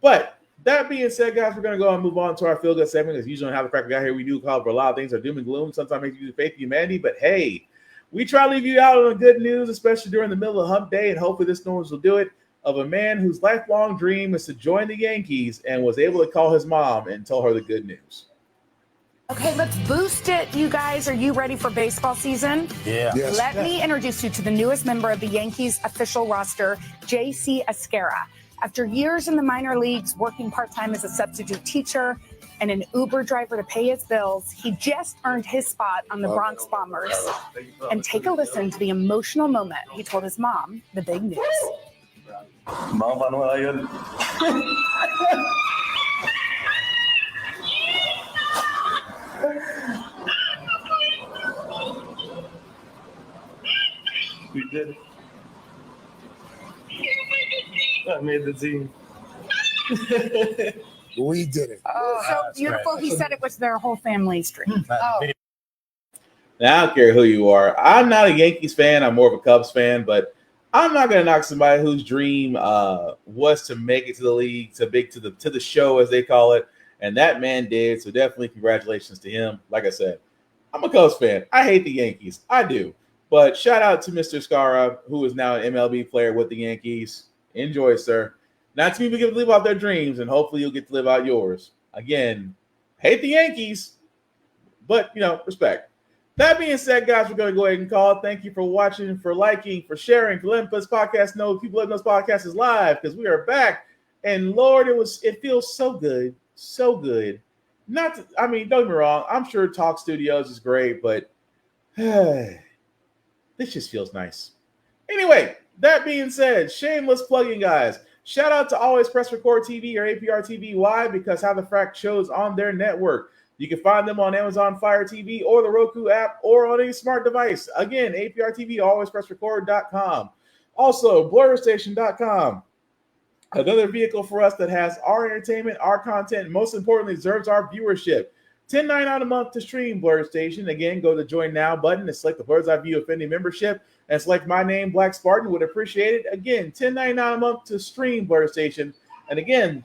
But that being said, guys, we're going to go and move on to our feel-good segment. As usually on How the Frack We Got Here, we do cover a lot of things that are doom and gloom. Sometimes makes you lose faith in humanity. But hey, We try to leave you out on the good news, especially during the middle of hump day, and hopefully this news will do it, of a man whose lifelong dream is to join the Yankees and was able to call his mom and tell her the good news. Okay, let's boost it, you guys. Are you ready for baseball season? Yeah. Yes. Let me introduce you to the newest member of the Yankees official roster, J.C. Esquera. After years in the minor leagues, working part-time as a substitute teacher and an Uber driver to pay his bills, he just earned his spot on the Bronx Bombers. And take a listen to the emotional moment he told his mom the big news. Mom, paano nga yun? We did it. I made the team. We did it. Oh, so beautiful. He said it was their whole family's dream. Oh. Now, I don't care who you are. I'm not a Yankees fan. I'm more of a Cubs fan, but I'm not going to knock somebody whose dream was to make it to the league, to the show, as they call it, and that man did. So definitely congratulations to him. Like I said, I'm a Cubs fan. I hate the Yankees. I do. But shout out to Mr. Skara, who is now an MLB player with the Yankees. Enjoy, sir. Not too many people get to live out their dreams, and hopefully you'll get to live out yours. Again, hate the Yankees, but, respect. That being said, guys, we're going to go ahead and call it. Thank you for watching, for liking, for sharing, for letting us podcast know people letting us podcast is live, because we are back. And Lord, it feels so good, so good. Don't get me wrong. I'm sure Talk Studios is great, but this just feels nice. Anyway, that being said, shameless plugging, guys. Shout out to Always Press Record TV or APR TV. Why? Because How the Frack shows on their network. You can find them on Amazon Fire TV or the Roku app or on any smart device. Again, APR TV, alwayspressrecord.com. Also, blurrstation.com. Another vehicle for us that has our entertainment, our content, and most importantly, deserves our viewership. $10.99 a month to stream Blur Station. Again, go to the Join Now button and select the Bird's Eye View Offending membership and select my name, Black Spartan. Would appreciate it. Again, $10.99 a month to stream Blur Station. And again,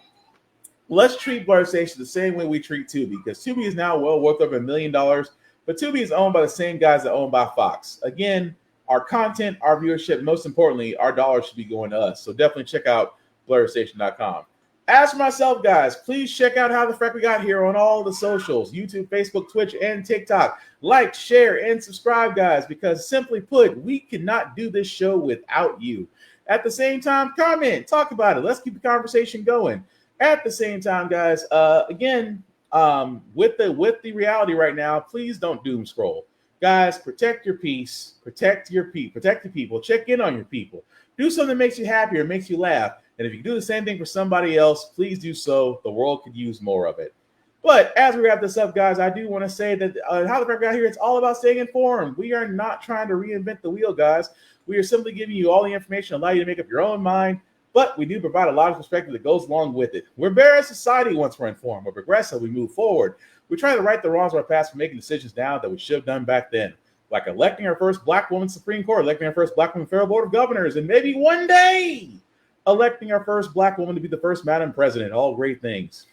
let's treat Blur Station the same way we treat Tubi, because Tubi is now well worth over $1 million. But Tubi is owned by the same guys that own by Fox. Again, our content, our viewership, most importantly, our dollars should be going to us. So definitely check out blurrstation.com. As for myself, guys, please check out How the Frack We Got Here on all the socials, YouTube, Facebook, Twitch, and TikTok. Like, share, and subscribe, guys, because simply put, we cannot do this show without you. At the same time, comment, talk about it. Let's keep the conversation going. At the same time, guys, with the reality right now, please don't doom scroll. Guys, protect your peace, protect the people, check in on your people. Do something that makes you happy or makes you laugh. And if you can do the same thing for somebody else, please do so. The world could use more of it. But as we wrap this up, guys, I do want to say that How the Frack Got Here, it's all about staying informed. We are not trying to reinvent the wheel, guys. We are simply giving you all the information, allow you to make up your own mind. But we do provide a lot of perspective that goes along with it. We're better as society once we're informed. We're progressive. We move forward. We try to right the wrongs of our past for making decisions now that we should have done back then. Like electing our first Black woman Supreme Court, electing our first Black woman Federal Board of Governors, and maybe one day electing our first Black woman to be the first Madam President. All great things.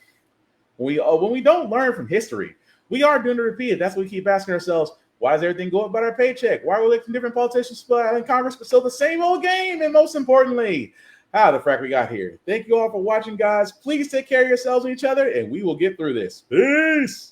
When we don't learn from history, we are doomed to repeat it. That's what we keep asking ourselves. Why does everything go up about our paycheck? Why are we electing different politicians in Congress, but still the same old game? And most importantly, How the Frack We Got Here. Thank you all for watching, guys. Please take care of yourselves and each other, and we will get through this. Peace.